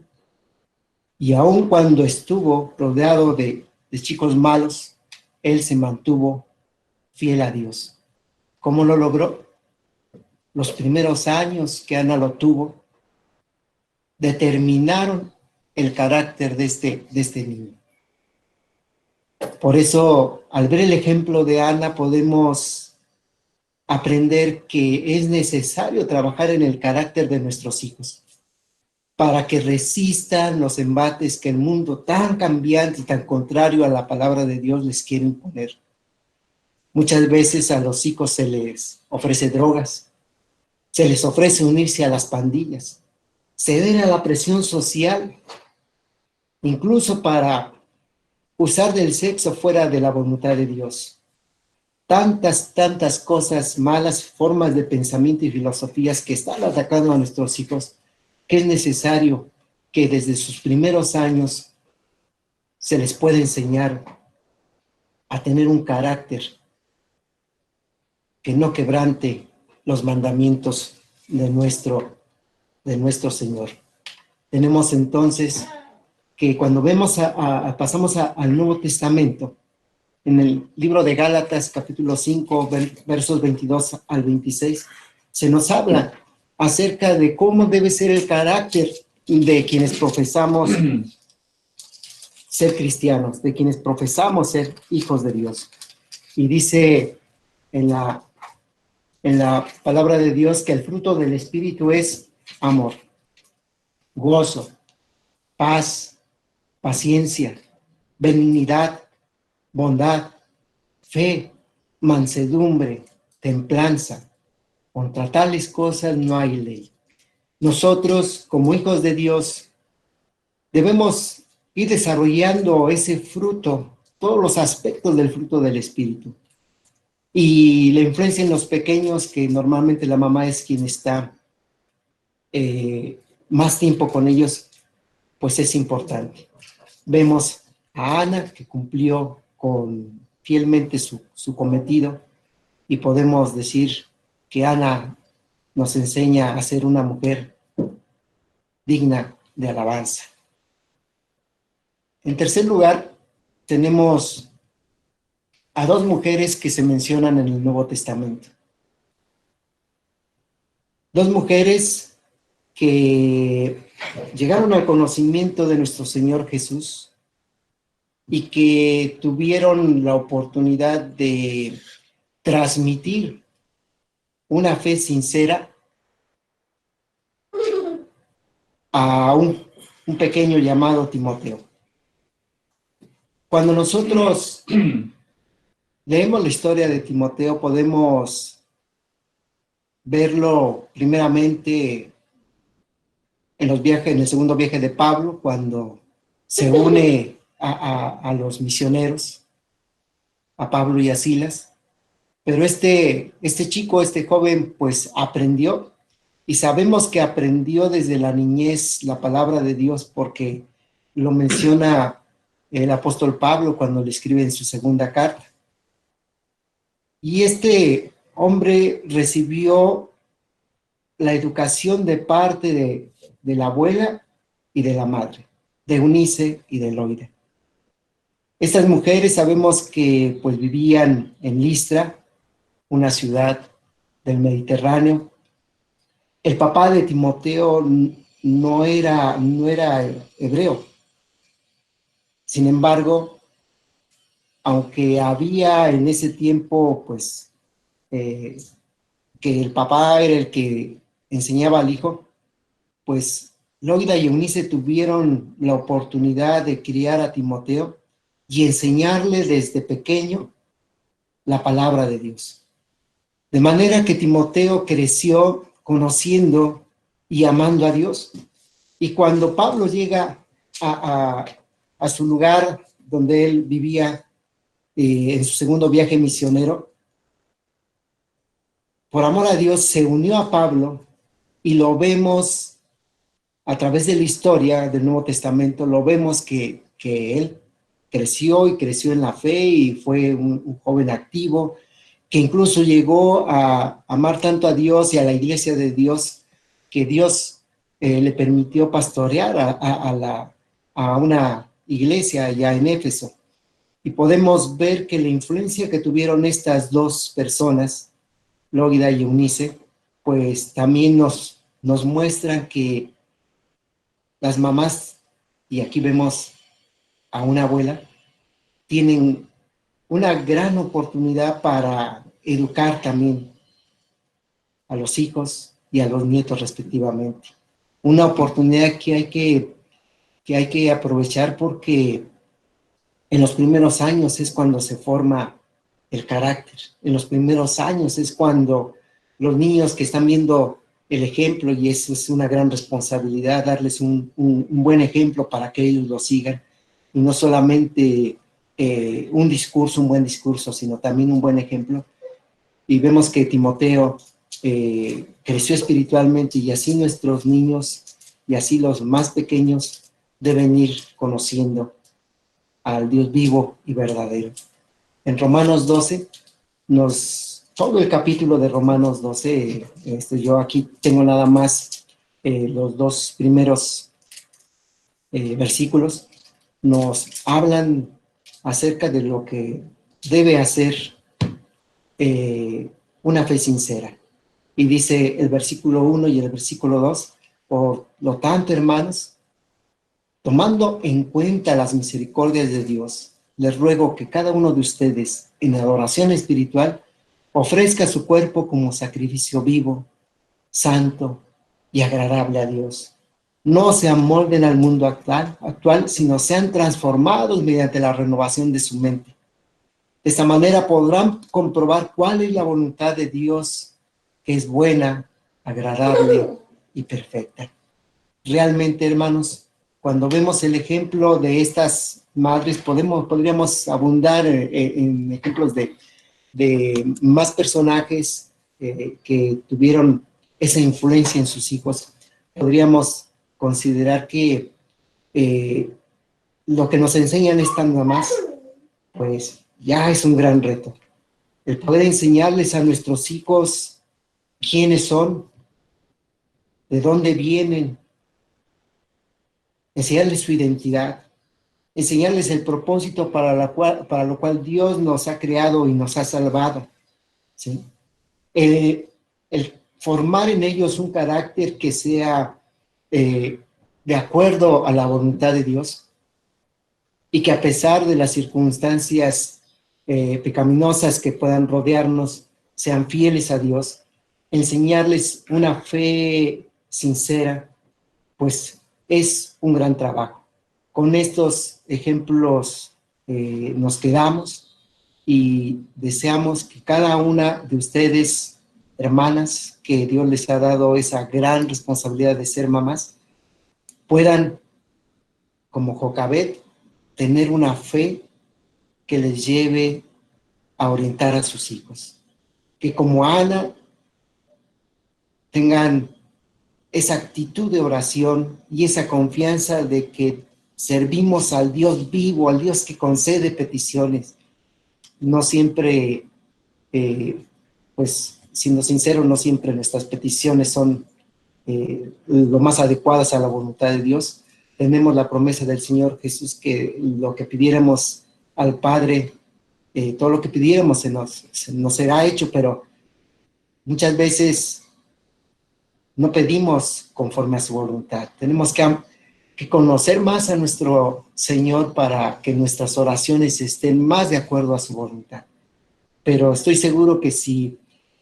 y aun cuando estuvo rodeado de chicos malos, él se mantuvo fiel a Dios. ¿Cómo lo logró? Los primeros años que Ana lo tuvo determinaron el carácter de este niño. Por eso, al ver el ejemplo de Ana, podemos aprender que es necesario trabajar en el carácter de nuestros hijos. para que resistan los embates que el mundo tan cambiante y tan contrario a la palabra de Dios les quiere imponer. Muchas veces a los hijos se les ofrece drogas, se les ofrece unirse a las pandillas, ceder a la presión social, incluso para usar del sexo fuera de la voluntad de Dios. Tantas cosas malas, formas de pensamiento y filosofías que están atacando a nuestros hijos, que es necesario que desde sus primeros años se les pueda enseñar a tener un carácter que no quebrante los mandamientos de nuestro Señor. Tenemos entonces que cuando pasamos al Nuevo Testamento, en el libro de Gálatas, capítulo 5, versos 22 al 26, se nos habla acerca de cómo debe ser el carácter de quienes profesamos ser cristianos, de quienes profesamos ser hijos de Dios. Y dice en la palabra de Dios que el fruto del Espíritu es amor, gozo, paz, paciencia, benignidad, bondad, fe, mansedumbre, templanza. Contra tales cosas no hay ley. Nosotros, como hijos de Dios, debemos ir desarrollando ese fruto, todos los aspectos del fruto del Espíritu. Y la influencia en los pequeños, que normalmente la mamá es quien está más tiempo con ellos, pues es importante. Vemos a Ana, que cumplió fielmente su cometido, y podemos decir que Ana nos enseña a ser una mujer digna de alabanza. En tercer lugar, tenemos a dos mujeres que se mencionan en el Nuevo Testamento. Dos mujeres que llegaron al conocimiento de nuestro Señor Jesús y que tuvieron la oportunidad de transmitir una fe sincera a un pequeño llamado Timoteo. Cuando nosotros leemos la historia de Timoteo, podemos verlo primeramente en el segundo viaje de Pablo, cuando se une a los misioneros, a Pablo y a Silas. Pero este joven, pues aprendió, y sabemos que aprendió desde la niñez la palabra de Dios, porque lo menciona el apóstol Pablo cuando le escribe en su segunda carta. Y este hombre recibió la educación de parte de la abuela y de la madre, de Eunice y de Loida. Estas mujeres sabemos que pues vivían en Listra, una ciudad del Mediterráneo. El papá de Timoteo no era hebreo. Sin embargo, aunque había en ese tiempo, pues, que el papá era el que enseñaba al hijo, pues Loida y Eunice tuvieron la oportunidad de criar a Timoteo y enseñarle desde pequeño la palabra de Dios. De manera que Timoteo creció conociendo y amando a Dios. Y cuando Pablo llega a su lugar donde él vivía en su segundo viaje misionero, por amor a Dios se unió a Pablo, y lo vemos a través de la historia del Nuevo Testamento, lo vemos que él creció en la fe y fue un joven activo, que incluso llegó a amar tanto a Dios y a la iglesia de Dios, que Dios le permitió pastorear a una iglesia allá en Éfeso. Y podemos ver que la influencia que tuvieron estas dos personas, Loida y Eunice, pues también nos muestran que las mamás, y aquí vemos a una abuela, tienen una gran oportunidad para educar también a los hijos y a los nietos respectivamente. una oportunidad que hay que aprovechar, porque en los primeros años es cuando se forma el carácter. En los primeros años es cuando los niños que están viendo el ejemplo, y eso es una gran responsabilidad, darles un buen ejemplo para que ellos lo sigan, y no solamente un buen discurso, sino también un buen ejemplo. Y vemos que Timoteo creció espiritualmente, y así nuestros niños y así los más pequeños deben ir conociendo al Dios vivo y verdadero. En Romanos 12, todo el capítulo de Romanos 12, yo aquí tengo nada más los dos primeros versículos, nos hablan acerca de lo que debe hacer una fe sincera. Y dice el versículo 1 y el versículo 2, por lo tanto, hermanos, tomando en cuenta las misericordias de Dios, les ruego que cada uno de ustedes, en adoración espiritual, ofrezca su cuerpo como sacrificio vivo, santo y agradable a Dios. No se amolden al mundo actual, sino sean transformados mediante la renovación de su mente. De esta manera podrán comprobar cuál es la voluntad de Dios, que es buena, agradable y perfecta. Realmente, hermanos, cuando vemos el ejemplo de estas madres, podríamos abundar en ejemplos de más personajes que tuvieron esa influencia en sus hijos. Podríamos considerar que lo que nos enseñan estas mamás, pues ya es un gran reto. El poder enseñarles a nuestros hijos quiénes son, de dónde vienen, enseñarles su identidad, enseñarles el propósito para lo cual Dios nos ha creado y nos ha salvado, ¿sí? El formar en ellos un carácter que sea de acuerdo a la voluntad de Dios, y que a pesar de las circunstancias pecaminosas que puedan rodearnos, sean fieles a Dios. Enseñarles una fe sincera, pues es un gran trabajo. Con estos ejemplos nos quedamos, y deseamos que cada una de ustedes, hermanas, que Dios les ha dado esa gran responsabilidad de ser mamás, puedan, como Jocabet, tener una fe que les lleve a orientar a sus hijos. Que como Ana tengan esa actitud de oración y esa confianza de que servimos al Dios vivo, al Dios que concede peticiones. No siempre, pues siendo sincero, no siempre nuestras peticiones son lo más adecuadas a la voluntad de Dios. Tenemos la promesa del Señor Jesús que lo que pidiéramos al Padre, todo lo que pidiéramos se nos será hecho, pero muchas veces no pedimos conforme a su voluntad. Tenemos que conocer más a nuestro Señor para que nuestras oraciones estén más de acuerdo a su voluntad. Pero estoy seguro que si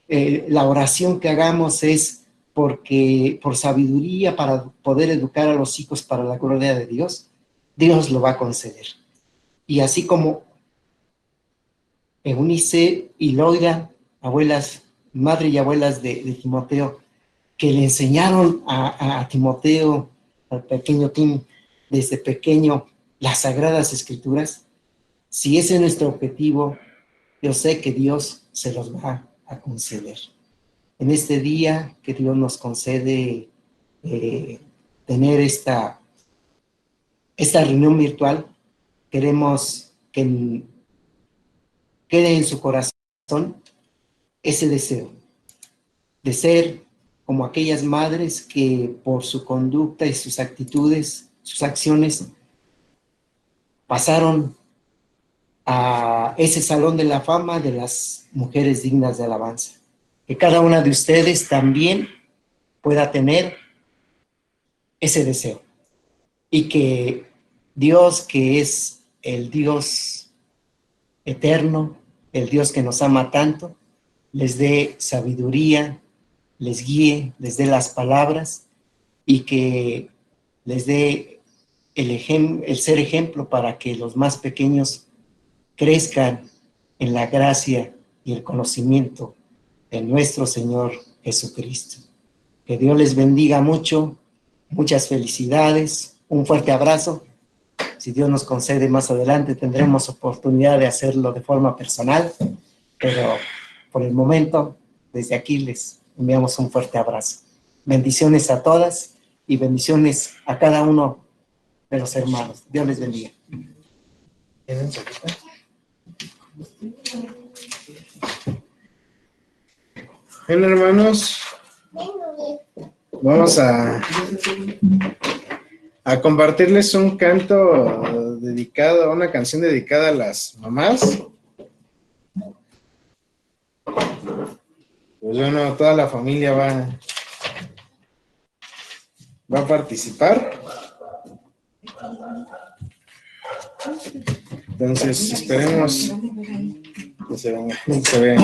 la oración que hagamos es por sabiduría, para poder educar a los hijos para la gloria de Dios, Dios lo va a conceder. Y así como Eunice y Loida, abuelas, madre y abuelas de Timoteo, que le enseñaron a Timoteo, al pequeño Tim, desde pequeño, las Sagradas Escrituras, si ese es nuestro objetivo, yo sé que Dios se los va a conceder. En este día que Dios nos concede tener esta reunión virtual, queremos que quede en su corazón ese deseo de ser como aquellas madres que por su conducta y sus actitudes, sus acciones, pasaron a ese salón de la fama de las mujeres dignas de alabanza. Que cada una de ustedes también pueda tener ese deseo. Y que Dios, que es el Dios eterno, el Dios que nos ama tanto, les dé sabiduría, les guíe, les dé las palabras y que les dé el ser ejemplo para que los más pequeños crezcan en la gracia y el conocimiento de nuestro Señor Jesucristo. Que Dios les bendiga mucho, muchas felicidades, un fuerte abrazo. Si Dios nos concede más adelante, tendremos oportunidad de hacerlo de forma personal, pero por el momento, desde aquí les enviamos un fuerte abrazo. Bendiciones a todas y bendiciones a cada uno de los hermanos. Dios les bendiga. Bueno, hermanos, vamos a compartirles un canto dedicado, una canción dedicada a las mamás. Pues bueno, toda la familia va a participar. Entonces, esperemos que se vea.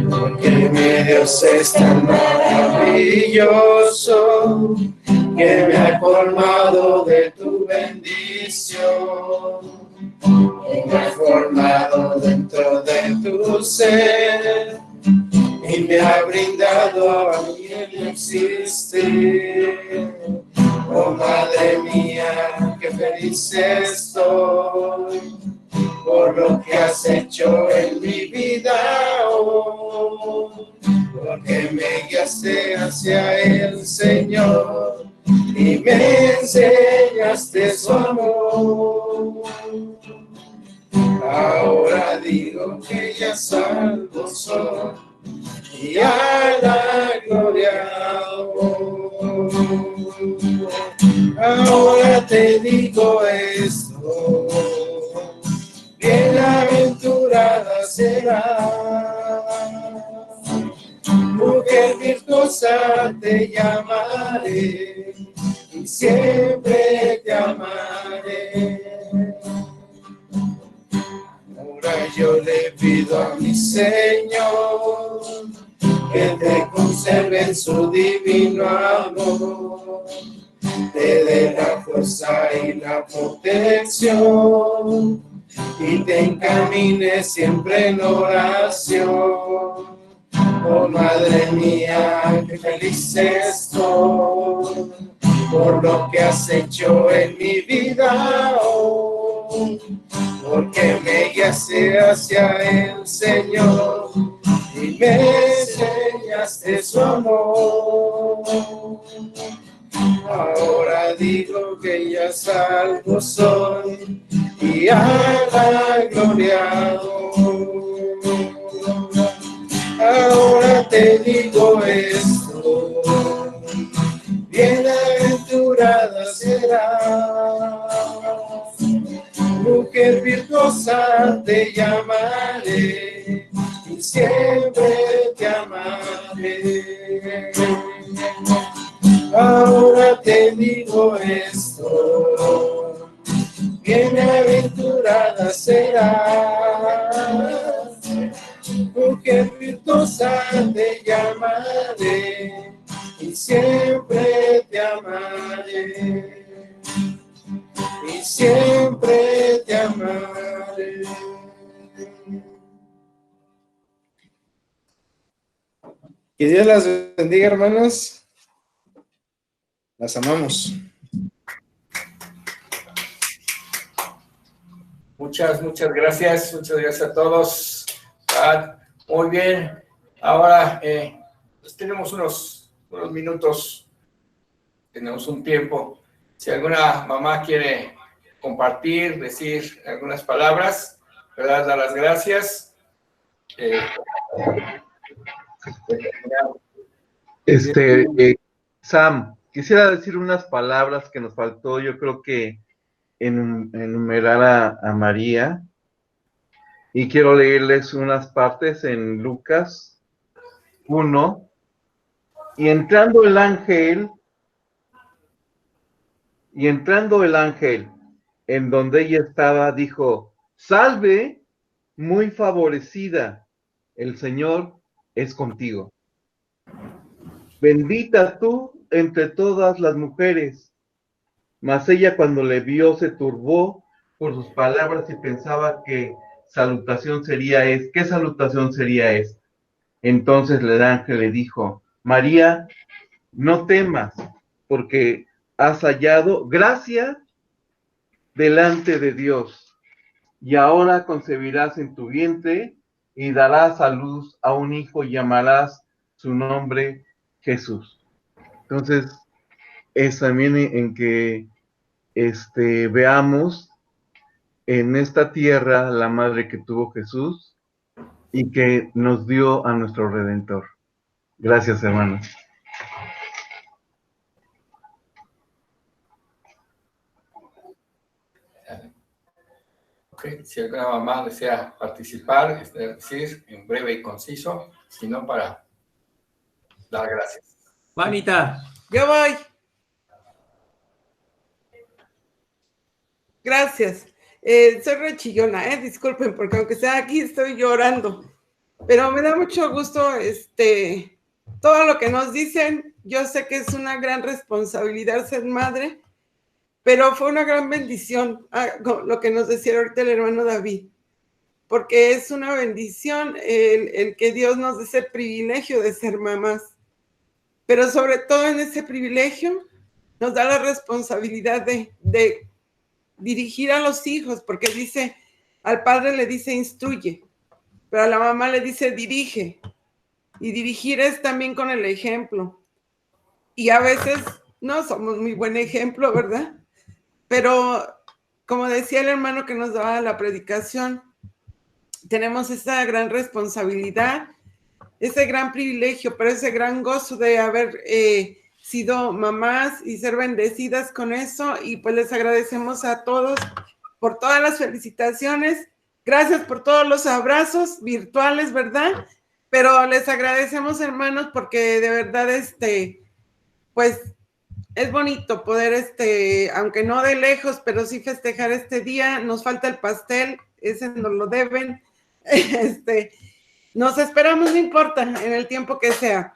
Porque mi Dios es tan maravilloso, que me ha colmado de tu bendición, y me ha formado dentro de tu ser, y me ha brindado a mí el existir. Oh Madre mía, qué feliz estoy por lo que has hecho en mi vida hoy, porque me guiaste hacia el Señor y me enseñaste su amor. Ahora digo que ya salvo soy y a la gloria voy. Ahora te digo esto: bienaventurada será, mujer virtuosa te llamaré y siempre te amaré. Ahora yo le pido a mi Señor que te conserve en su divino amor, te dé la fuerza y la protección, y te encamine siempre en oración. Oh Madre mía, qué feliz estoy por lo que has hecho en mi vida hoy, porque me guiaste hacia el Señor y me enseñaste su amor. Ahora digo que ya salvo soy y a la gloria voy. Ahora te digo esto: bienaventurada será, mujer virtuosa te llamaré y siempre te amaré. Ahora te digo esto: bienaventurada será, mujer virtuosa te llamaré y siempre te amaré, y siempre te amaré. Que Dios las bendiga, hermanos. Las amamos. Muchas gracias a todos. Muy bien, ahora pues tenemos unos minutos, tenemos un tiempo. Si alguna mamá quiere compartir, decir algunas palabras, ¿verdad? Dar las gracias. Sam, quisiera decir unas palabras que nos faltó, yo creo que enumerar a María, y quiero leerles unas partes en Lucas 1, y entrando el ángel en donde ella estaba, dijo: salve, muy favorecida, el Señor es contigo. Bendita tú entre todas las mujeres. Mas ella, cuando le vio, se turbó por sus palabras y pensaba qué salutación sería esta. Entonces el ángel le dijo: María, no temas, porque has hallado gracia delante de Dios, y ahora concebirás en tu vientre y darás a luz a un hijo y llamarás su nombre Jesús. Entonces, es también en que veamos en esta tierra la madre que tuvo Jesús y que nos dio a nuestro Redentor. Gracias, hermanos. Okay. Si alguna mamá desea participar, es decir, en breve y conciso, sino para dar gracias. Juanita. Yo voy. Gracias. Soy rechillona, disculpen, porque aunque sea aquí estoy llorando, pero me da mucho gusto todo lo que nos dicen. Yo sé que es una gran responsabilidad ser madre, pero fue una gran bendición lo que nos decía ahorita el hermano David, porque es una bendición el que Dios nos dé ese privilegio de ser mamás, pero sobre todo en ese privilegio nos da la responsabilidad de dirigir a los hijos, porque dice, al padre le dice instruye, pero a la mamá le dice dirige, y dirigir es también con el ejemplo, y a veces no somos muy buen ejemplo, ¿verdad? Pero como decía el hermano que nos daba la predicación, tenemos esa gran responsabilidad, ese gran privilegio, pero ese gran gozo de haber sido mamás y ser bendecidas con eso, y pues les agradecemos a todos por todas las felicitaciones, gracias por todos los abrazos virtuales, ¿verdad? Pero les agradecemos, hermanos, porque de verdad, pues es bonito poder, aunque no de lejos, pero sí festejar este día. Nos falta el pastel, ese nos lo deben, nos esperamos, no importa, en el tiempo que sea.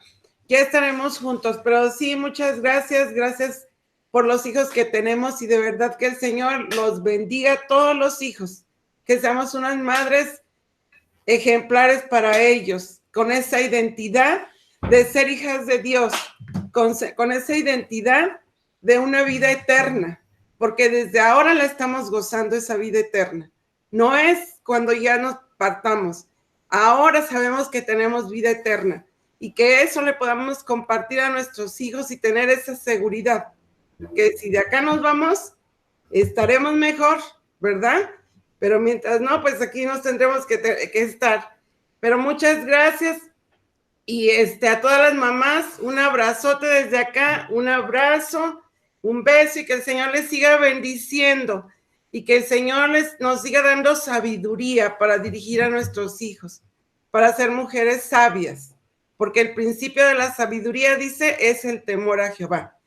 Ya estaremos juntos, pero sí, muchas gracias, gracias por los hijos que tenemos y de verdad que el Señor los bendiga a todos los hijos, que seamos unas madres ejemplares para ellos, con esa identidad de ser hijas de Dios, con esa identidad de una vida eterna, porque desde ahora la estamos gozando esa vida eterna. No es cuando ya nos partamos, ahora sabemos que tenemos vida eterna. Y que eso le podamos compartir a nuestros hijos y tener esa seguridad, que si de acá nos vamos, estaremos mejor, ¿verdad? Pero mientras no, pues aquí nos tendremos que estar. Pero muchas gracias, y a todas las mamás, un abrazote desde acá, un abrazo, un beso, y que el Señor les siga bendiciendo, y que el Señor nos siga dando sabiduría para dirigir a nuestros hijos, para ser mujeres sabias. Porque el principio de la sabiduría, dice, es el temor a Jehová.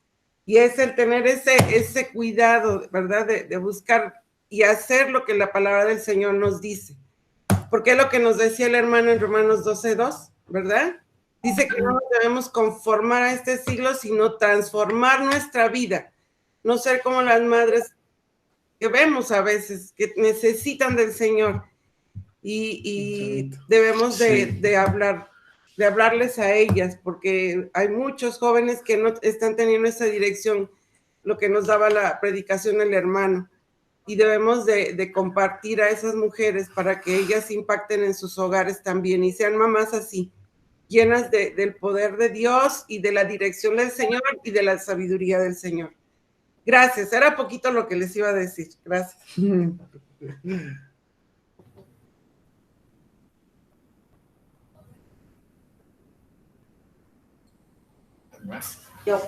Y es el tener ese cuidado, ¿verdad? De buscar y hacer lo que la palabra del Señor nos dice. Porque es lo que nos decía el hermano en Romanos 12:2, ¿verdad? Dice que no nos debemos conformar a este siglo, sino transformar nuestra vida. No ser como las madres que vemos a veces, que necesitan del Señor. Y debemos de hablarles a ellas, porque hay muchos jóvenes que no están teniendo esa dirección, lo que nos daba la predicación del hermano, y debemos de compartir a esas mujeres para que ellas impacten en sus hogares también, y sean mamás así, llenas del poder de Dios y de la dirección del Señor y de la sabiduría del Señor. Gracias, era poquito lo que les iba a decir. Gracias. Yo.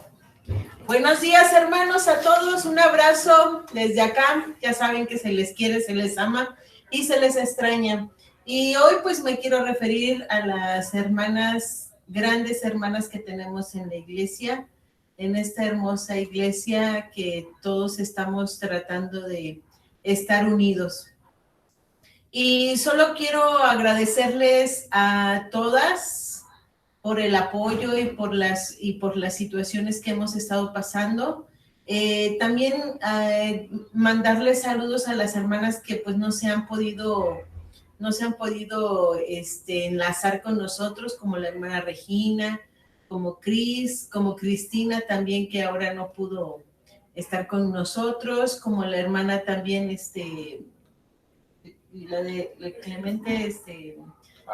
Buenos días, hermanos, a todos. Un abrazo desde acá. Ya saben que se les quiere, se les ama y se les extraña. Y hoy pues me quiero referir a las hermanas, grandes hermanas que tenemos en la iglesia, en esta hermosa iglesia que todos estamos tratando de estar unidos. Y solo quiero agradecerles a todas por el apoyo y por las situaciones que hemos estado pasando. También mandarles saludos a las hermanas que pues no se han podido enlazar con nosotros, como la hermana Regina, como Cris, como Cristina también, que ahora no pudo estar con nosotros, como la hermana también, la de Clemente,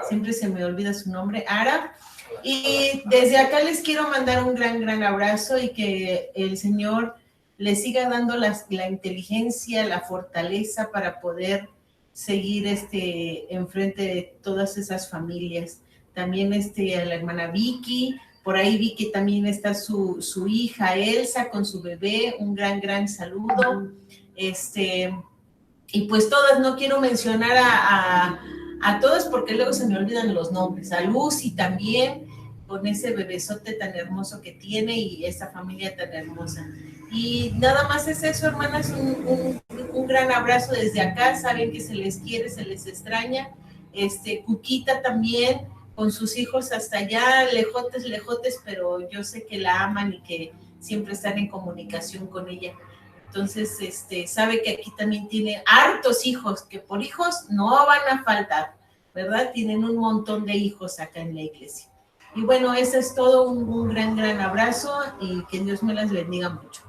siempre se me olvida su nombre, Ara. Y desde acá les quiero mandar un gran abrazo y que el Señor les siga dando la inteligencia, la fortaleza para poder seguir enfrente de todas esas familias. También a la hermana Vicky, por ahí vi que también está su hija Elsa con su bebé, un gran saludo. Y pues todas, no quiero mencionar a todas porque luego se me olvidan los nombres. A Lucy también, con ese bebesote tan hermoso que tiene y esa familia tan hermosa. Y nada más es eso, hermanas, un gran abrazo desde acá. Saben que se les quiere, se les extraña. Cuquita también, con sus hijos hasta allá, lejotes, pero yo sé que la aman y que siempre están en comunicación con ella. Entonces, sabe que aquí también tiene hartos hijos, que por hijos no van a faltar, ¿verdad? Tienen un montón de hijos acá en la iglesia. Y bueno, eso es todo, un gran abrazo y que Dios me las bendiga mucho.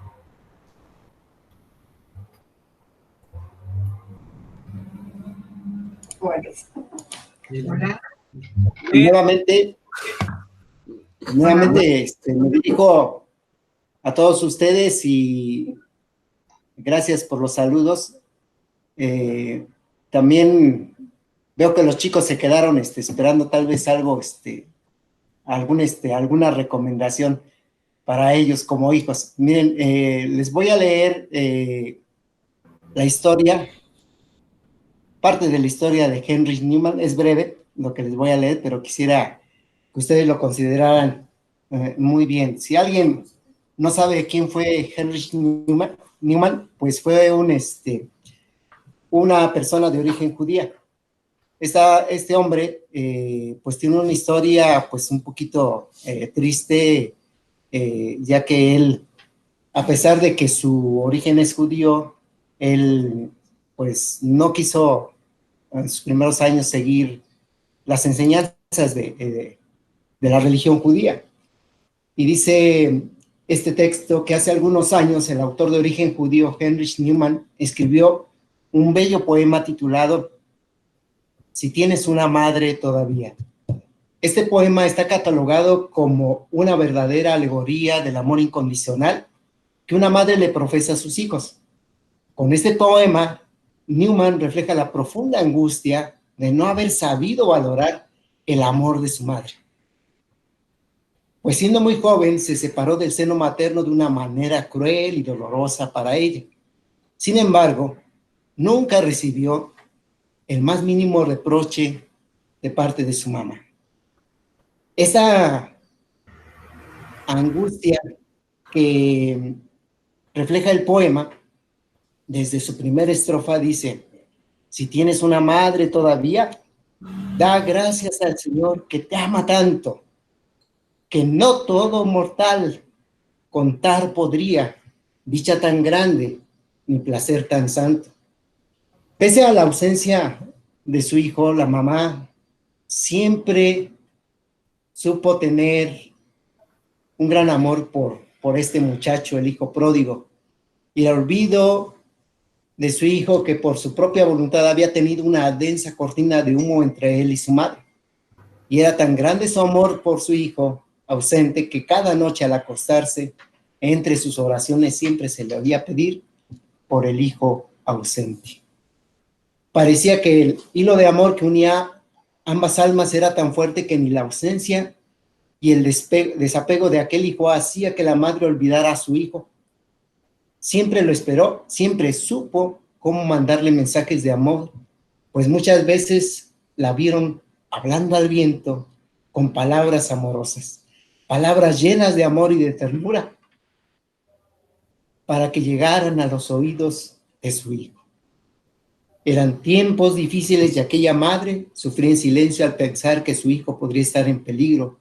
Bueno. Hola. Nuevamente me dirijo a todos ustedes y gracias por los saludos. También veo que los chicos se quedaron esperando tal vez algo, alguna recomendación para ellos como hijos. Miren, les voy a leer la historia, parte de la historia de Heinrich Newman. Es breve lo que les voy a leer, pero quisiera que ustedes lo consideraran muy bien. Si alguien no sabe quién fue Heinrich Newman, pues fue una persona de origen judía. Este hombre, pues tiene una historia, pues un poquito triste, ya que él, a pesar de que su origen es judío, él, pues no quiso en sus primeros años seguir las enseñanzas de la religión judía. Y dice este texto que hace algunos años el autor de origen judío Heinrich Newman escribió un bello poema titulado Si tienes una madre todavía. Este poema está catalogado como una verdadera alegoría del amor incondicional que una madre le profesa a sus hijos. Con este poema, Newman refleja la profunda angustia de no haber sabido valorar el amor de su madre. Pues siendo muy joven, se separó del seno materno de una manera cruel y dolorosa para ella. Sin embargo, nunca recibió el más mínimo reproche de parte de su mamá. Esa angustia que refleja el poema, desde su primera estrofa dice: si tienes una madre todavía, da gracias al Señor que te ama tanto, que no todo mortal contar podría dicha tan grande ni placer tan santo. Pese a la ausencia de su hijo, la mamá siempre supo tener un gran amor por este muchacho, el hijo pródigo, y el olvido de su hijo, que por su propia voluntad había tenido una densa cortina de humo entre él y su madre. Y era tan grande su amor por su hijo ausente que cada noche al acostarse, entre sus oraciones siempre se le oía pedir por el hijo ausente. Parecía que el hilo de amor que unía ambas almas era tan fuerte que ni la ausencia y el desapego de aquel hijo hacía que la madre olvidara a su hijo. Siempre lo esperó, siempre supo cómo mandarle mensajes de amor, pues muchas veces la vieron hablando al viento con palabras amorosas, palabras llenas de amor y de ternura, para que llegaran a los oídos de su hijo. Eran tiempos difíciles y aquella madre sufría en silencio al pensar que su hijo podría estar en peligro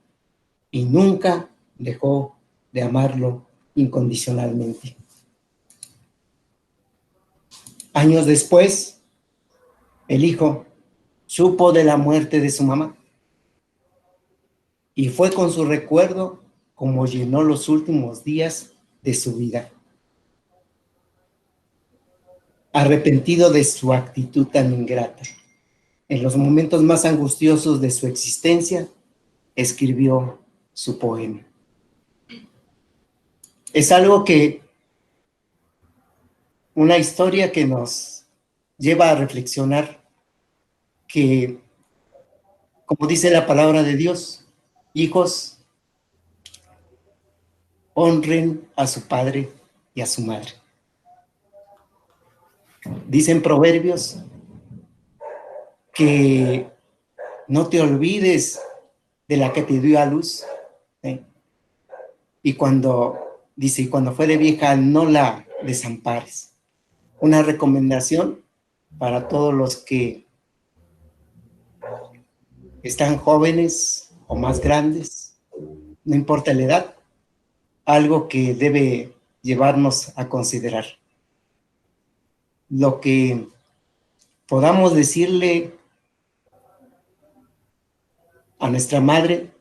y nunca dejó de amarlo incondicionalmente. Años después, el hijo supo de la muerte de su mamá y fue con su recuerdo como llenó los últimos días de su vida. Arrepentido de su actitud tan ingrata, en los momentos más angustiosos de su existencia, escribió su poema. Es algo que, una historia que nos lleva a reflexionar que, como dice la palabra de Dios, hijos, honren a su padre y a su madre. Dicen Proverbios que no te olvides de la que te dio a luz, ¿eh? Y cuando fuere vieja, no la desampares. Una recomendación para todos los que están jóvenes o más grandes, no importa la edad, algo que debe llevarnos a considerar. Lo que podamos decirle a nuestra madre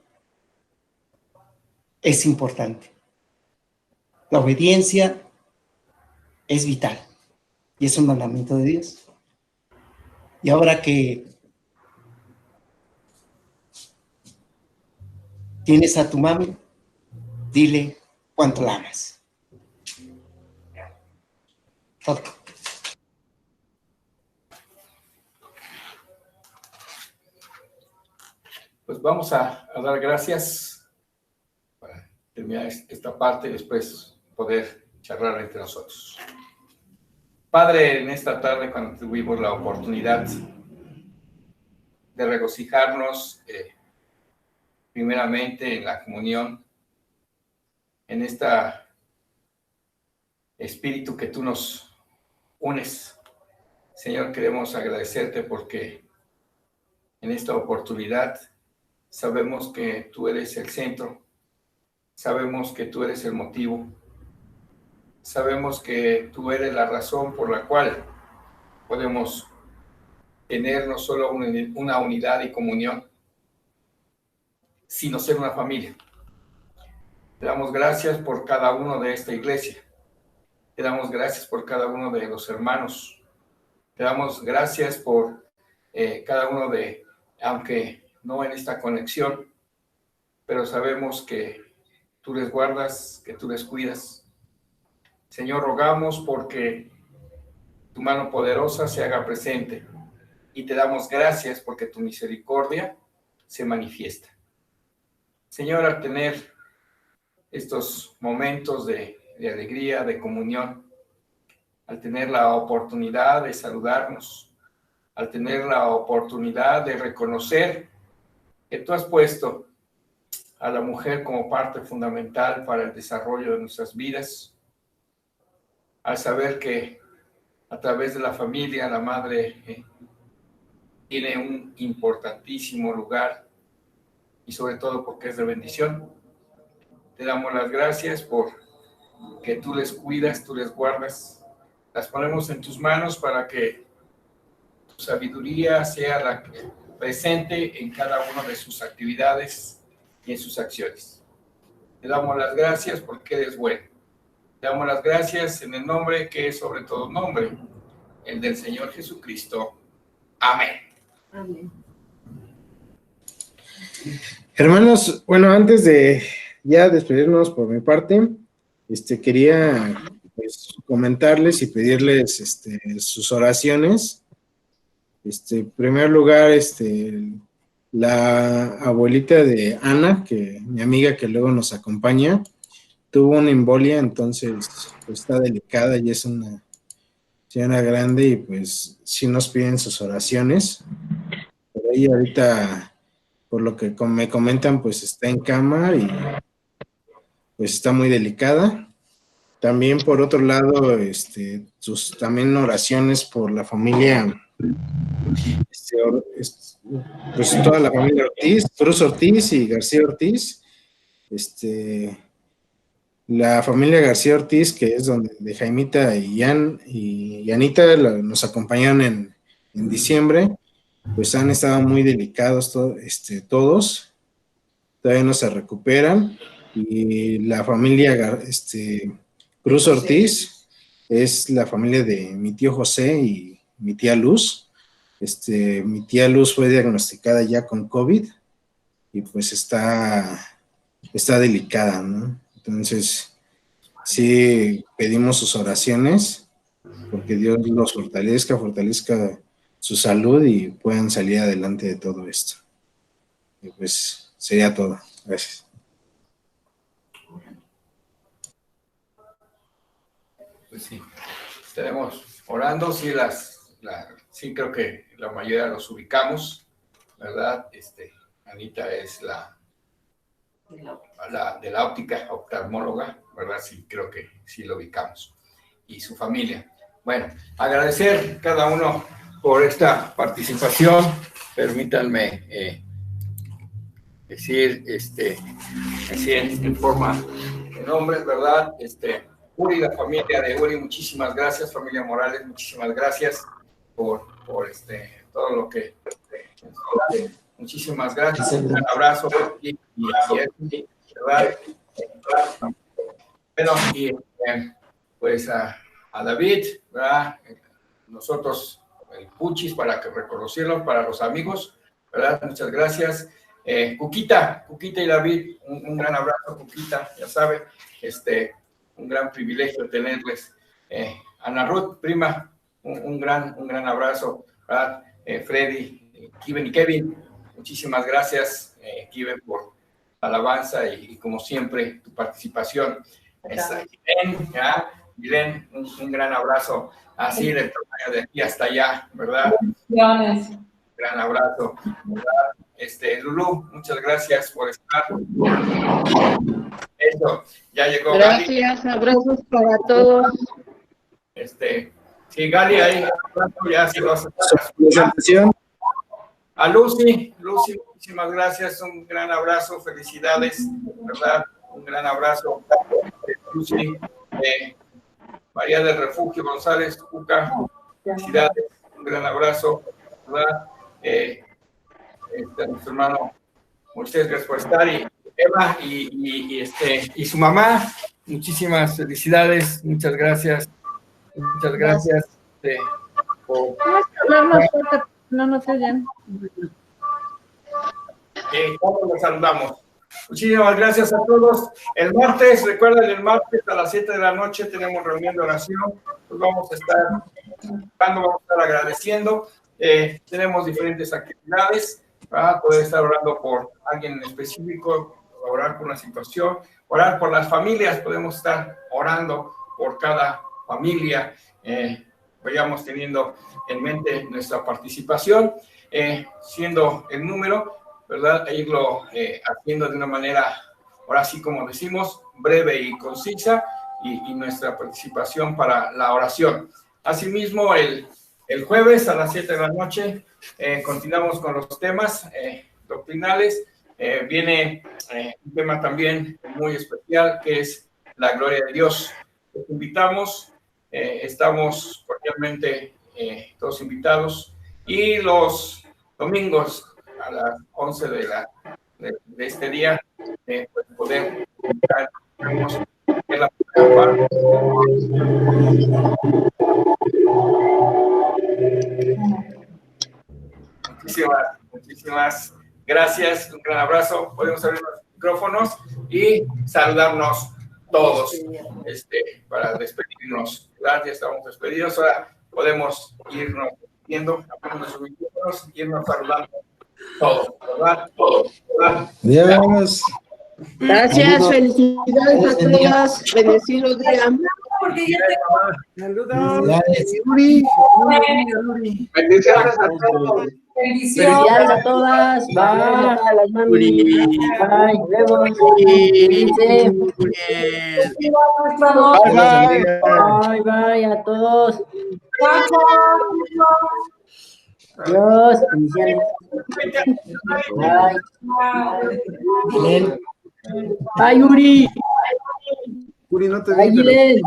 es importante. La obediencia es vital y es un mandamiento de Dios. Y ahora que tienes a tu mami, dile cuánto la amas. Todo. Pues vamos a dar gracias para terminar esta parte y después poder charlar entre nosotros. Padre, en esta tarde, cuando tuvimos la oportunidad de regocijarnos primeramente en la comunión, en este espíritu que tú nos unes, Señor, queremos agradecerte porque en esta oportunidad sabemos que tú eres el centro, sabemos que tú eres el motivo, sabemos que tú eres la razón por la cual podemos tener no solo una unidad y comunión, sino ser una familia. Te damos gracias por cada uno de esta iglesia, te damos gracias por cada uno de los hermanos, te damos gracias por cada uno de, aunque no en esta conexión, pero sabemos que tú les guardas, que tú les cuidas. Señor, rogamos porque tu mano poderosa se haga presente y te damos gracias porque tu misericordia se manifiesta. Señor, al tener estos momentos de alegría, de comunión, al tener la oportunidad de saludarnos, al tener la oportunidad de reconocer que tú has puesto a la mujer como parte fundamental para el desarrollo de nuestras vidas, al saber que a través de la familia la madre tiene un importantísimo lugar y sobre todo porque es de bendición. Te damos las gracias por que tú les cuidas, tú les guardas, las ponemos en tus manos para que tu sabiduría sea la presente en cada una de sus actividades y en sus acciones. Te damos las gracias porque eres bueno. Te damos las gracias en el nombre que es sobre todo nombre, el del Señor Jesucristo. Amén. Amén. Hermanos, bueno, antes de ya despedirnos por mi parte, quería pues, comentarles y pedirles sus oraciones. En primer lugar, La abuelita de Ana, que mi amiga que luego nos acompaña, tuvo una embolia, entonces pues, está delicada y es una señora grande y pues sí nos piden sus oraciones. Pero ella ahorita, por lo que me comentan, pues está en cama y pues está muy delicada. También por otro lado, sus también oraciones por la familia, pues toda la familia Ortiz, Cruz Ortiz y García Ortiz, la familia García Ortiz, que es donde de Jaimita y Anita nos acompañaron en diciembre, pues han estado muy delicados todos, todavía no se recuperan, y la familia Cruz Ortiz es la familia de mi tío José y mi tía Luz. Mi tía Luz fue diagnosticada ya con COVID y pues está delicada, ¿no? Entonces, sí pedimos sus oraciones porque Dios los fortalezca su salud y puedan salir adelante de todo esto. Y pues sería todo. Gracias. Pues sí, estaremos orando, sí, sí creo que la mayoría los ubicamos, ¿verdad? Anita es de la óptica, oftalmóloga, ¿verdad? Sí, creo que sí lo ubicamos. Y su familia. Bueno, agradecer cada uno por esta participación. Permítanme decir, así en forma de nombres, ¿verdad? Uri, la familia de Uri, muchísimas gracias. Familia Morales, muchísimas gracias por todo lo que... Muchísimas gracias. Un gran abrazo. ¿Verdad? Bueno, y pues a David, ¿verdad? Nosotros, el Puchis, para que reconocieron, para los amigos, ¿verdad? Muchas gracias. Cuquita y David, un gran abrazo, Cuquita, ya sabe, un gran privilegio tenerles. Ana Ruth, prima, un gran abrazo, ¿verdad? Freddy, Kiven y Kevin, muchísimas gracias, Kiven, por la alabanza y como siempre, tu participación. Milen, un gran abrazo, así del tamaño de aquí hasta allá, ¿verdad? Gran abrazo, ¿verdad? Lulú, muchas gracias por estar. Eso, ya llegó Gracias, Gali. abrazos para todos. Sí, Gali, ahí ya se los presentación. A Lucy, muchísimas gracias, un gran abrazo, felicidades, ¿verdad? Un gran abrazo, Lucy. María del Refugio González, Cuca, felicidades, un gran abrazo, ¿verdad? Nuestro hermano Moisés, gracias por estar, y Eva y su mamá, muchísimas felicidades, muchas gracias por... No nos oyen. ¿Cómo los saludamos? Muchísimas gracias a todos. El martes, recuerden, el martes a las 7 de la noche tenemos reunión de oración. Pues vamos a estar agradeciendo. Tenemos diferentes actividades. Poder estar orando por alguien en específico, orar por una situación, orar por las familias. Podemos estar orando por cada familia. Vayamos teniendo en mente nuestra participación, siendo el número, ¿verdad? E irlo haciendo de una manera, ahora sí como decimos, breve y concisa, y nuestra participación para la oración. Asimismo, el jueves a las 7 de la noche continuamos con los temas doctrinales. Viene un tema también muy especial, que es la gloria de Dios. Los invitamos, estamos cordialmente todos invitados, y los domingos a las 11 de este día, pues poder invitar en la primera parte. Muchísimas gracias, un gran abrazo. Podemos abrir los micrófonos y saludarnos todos para despedirnos. Gracias, estamos despedidos. Ahora podemos irnos viendo, irnos saludando Todo, ¿verdad? Todo, ¿verdad? Adiós. Gracias, felicidades a todas. Bendecido día. Saludos. Bendiciones a todos. Felicidades a todas. Bye. A las mami. Bye. Nos vemos. Bye, bye a todos. Adiós. Bendiciones. Bye. Bye, Yuri. Uri, no te Bye, vi, pero... Gilen.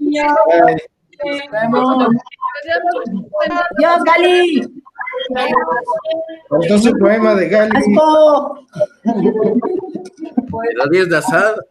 Bye. Nos vemos. Adiós, Gali. Faltó su poema de Gali. Asco. Las 10 de asado.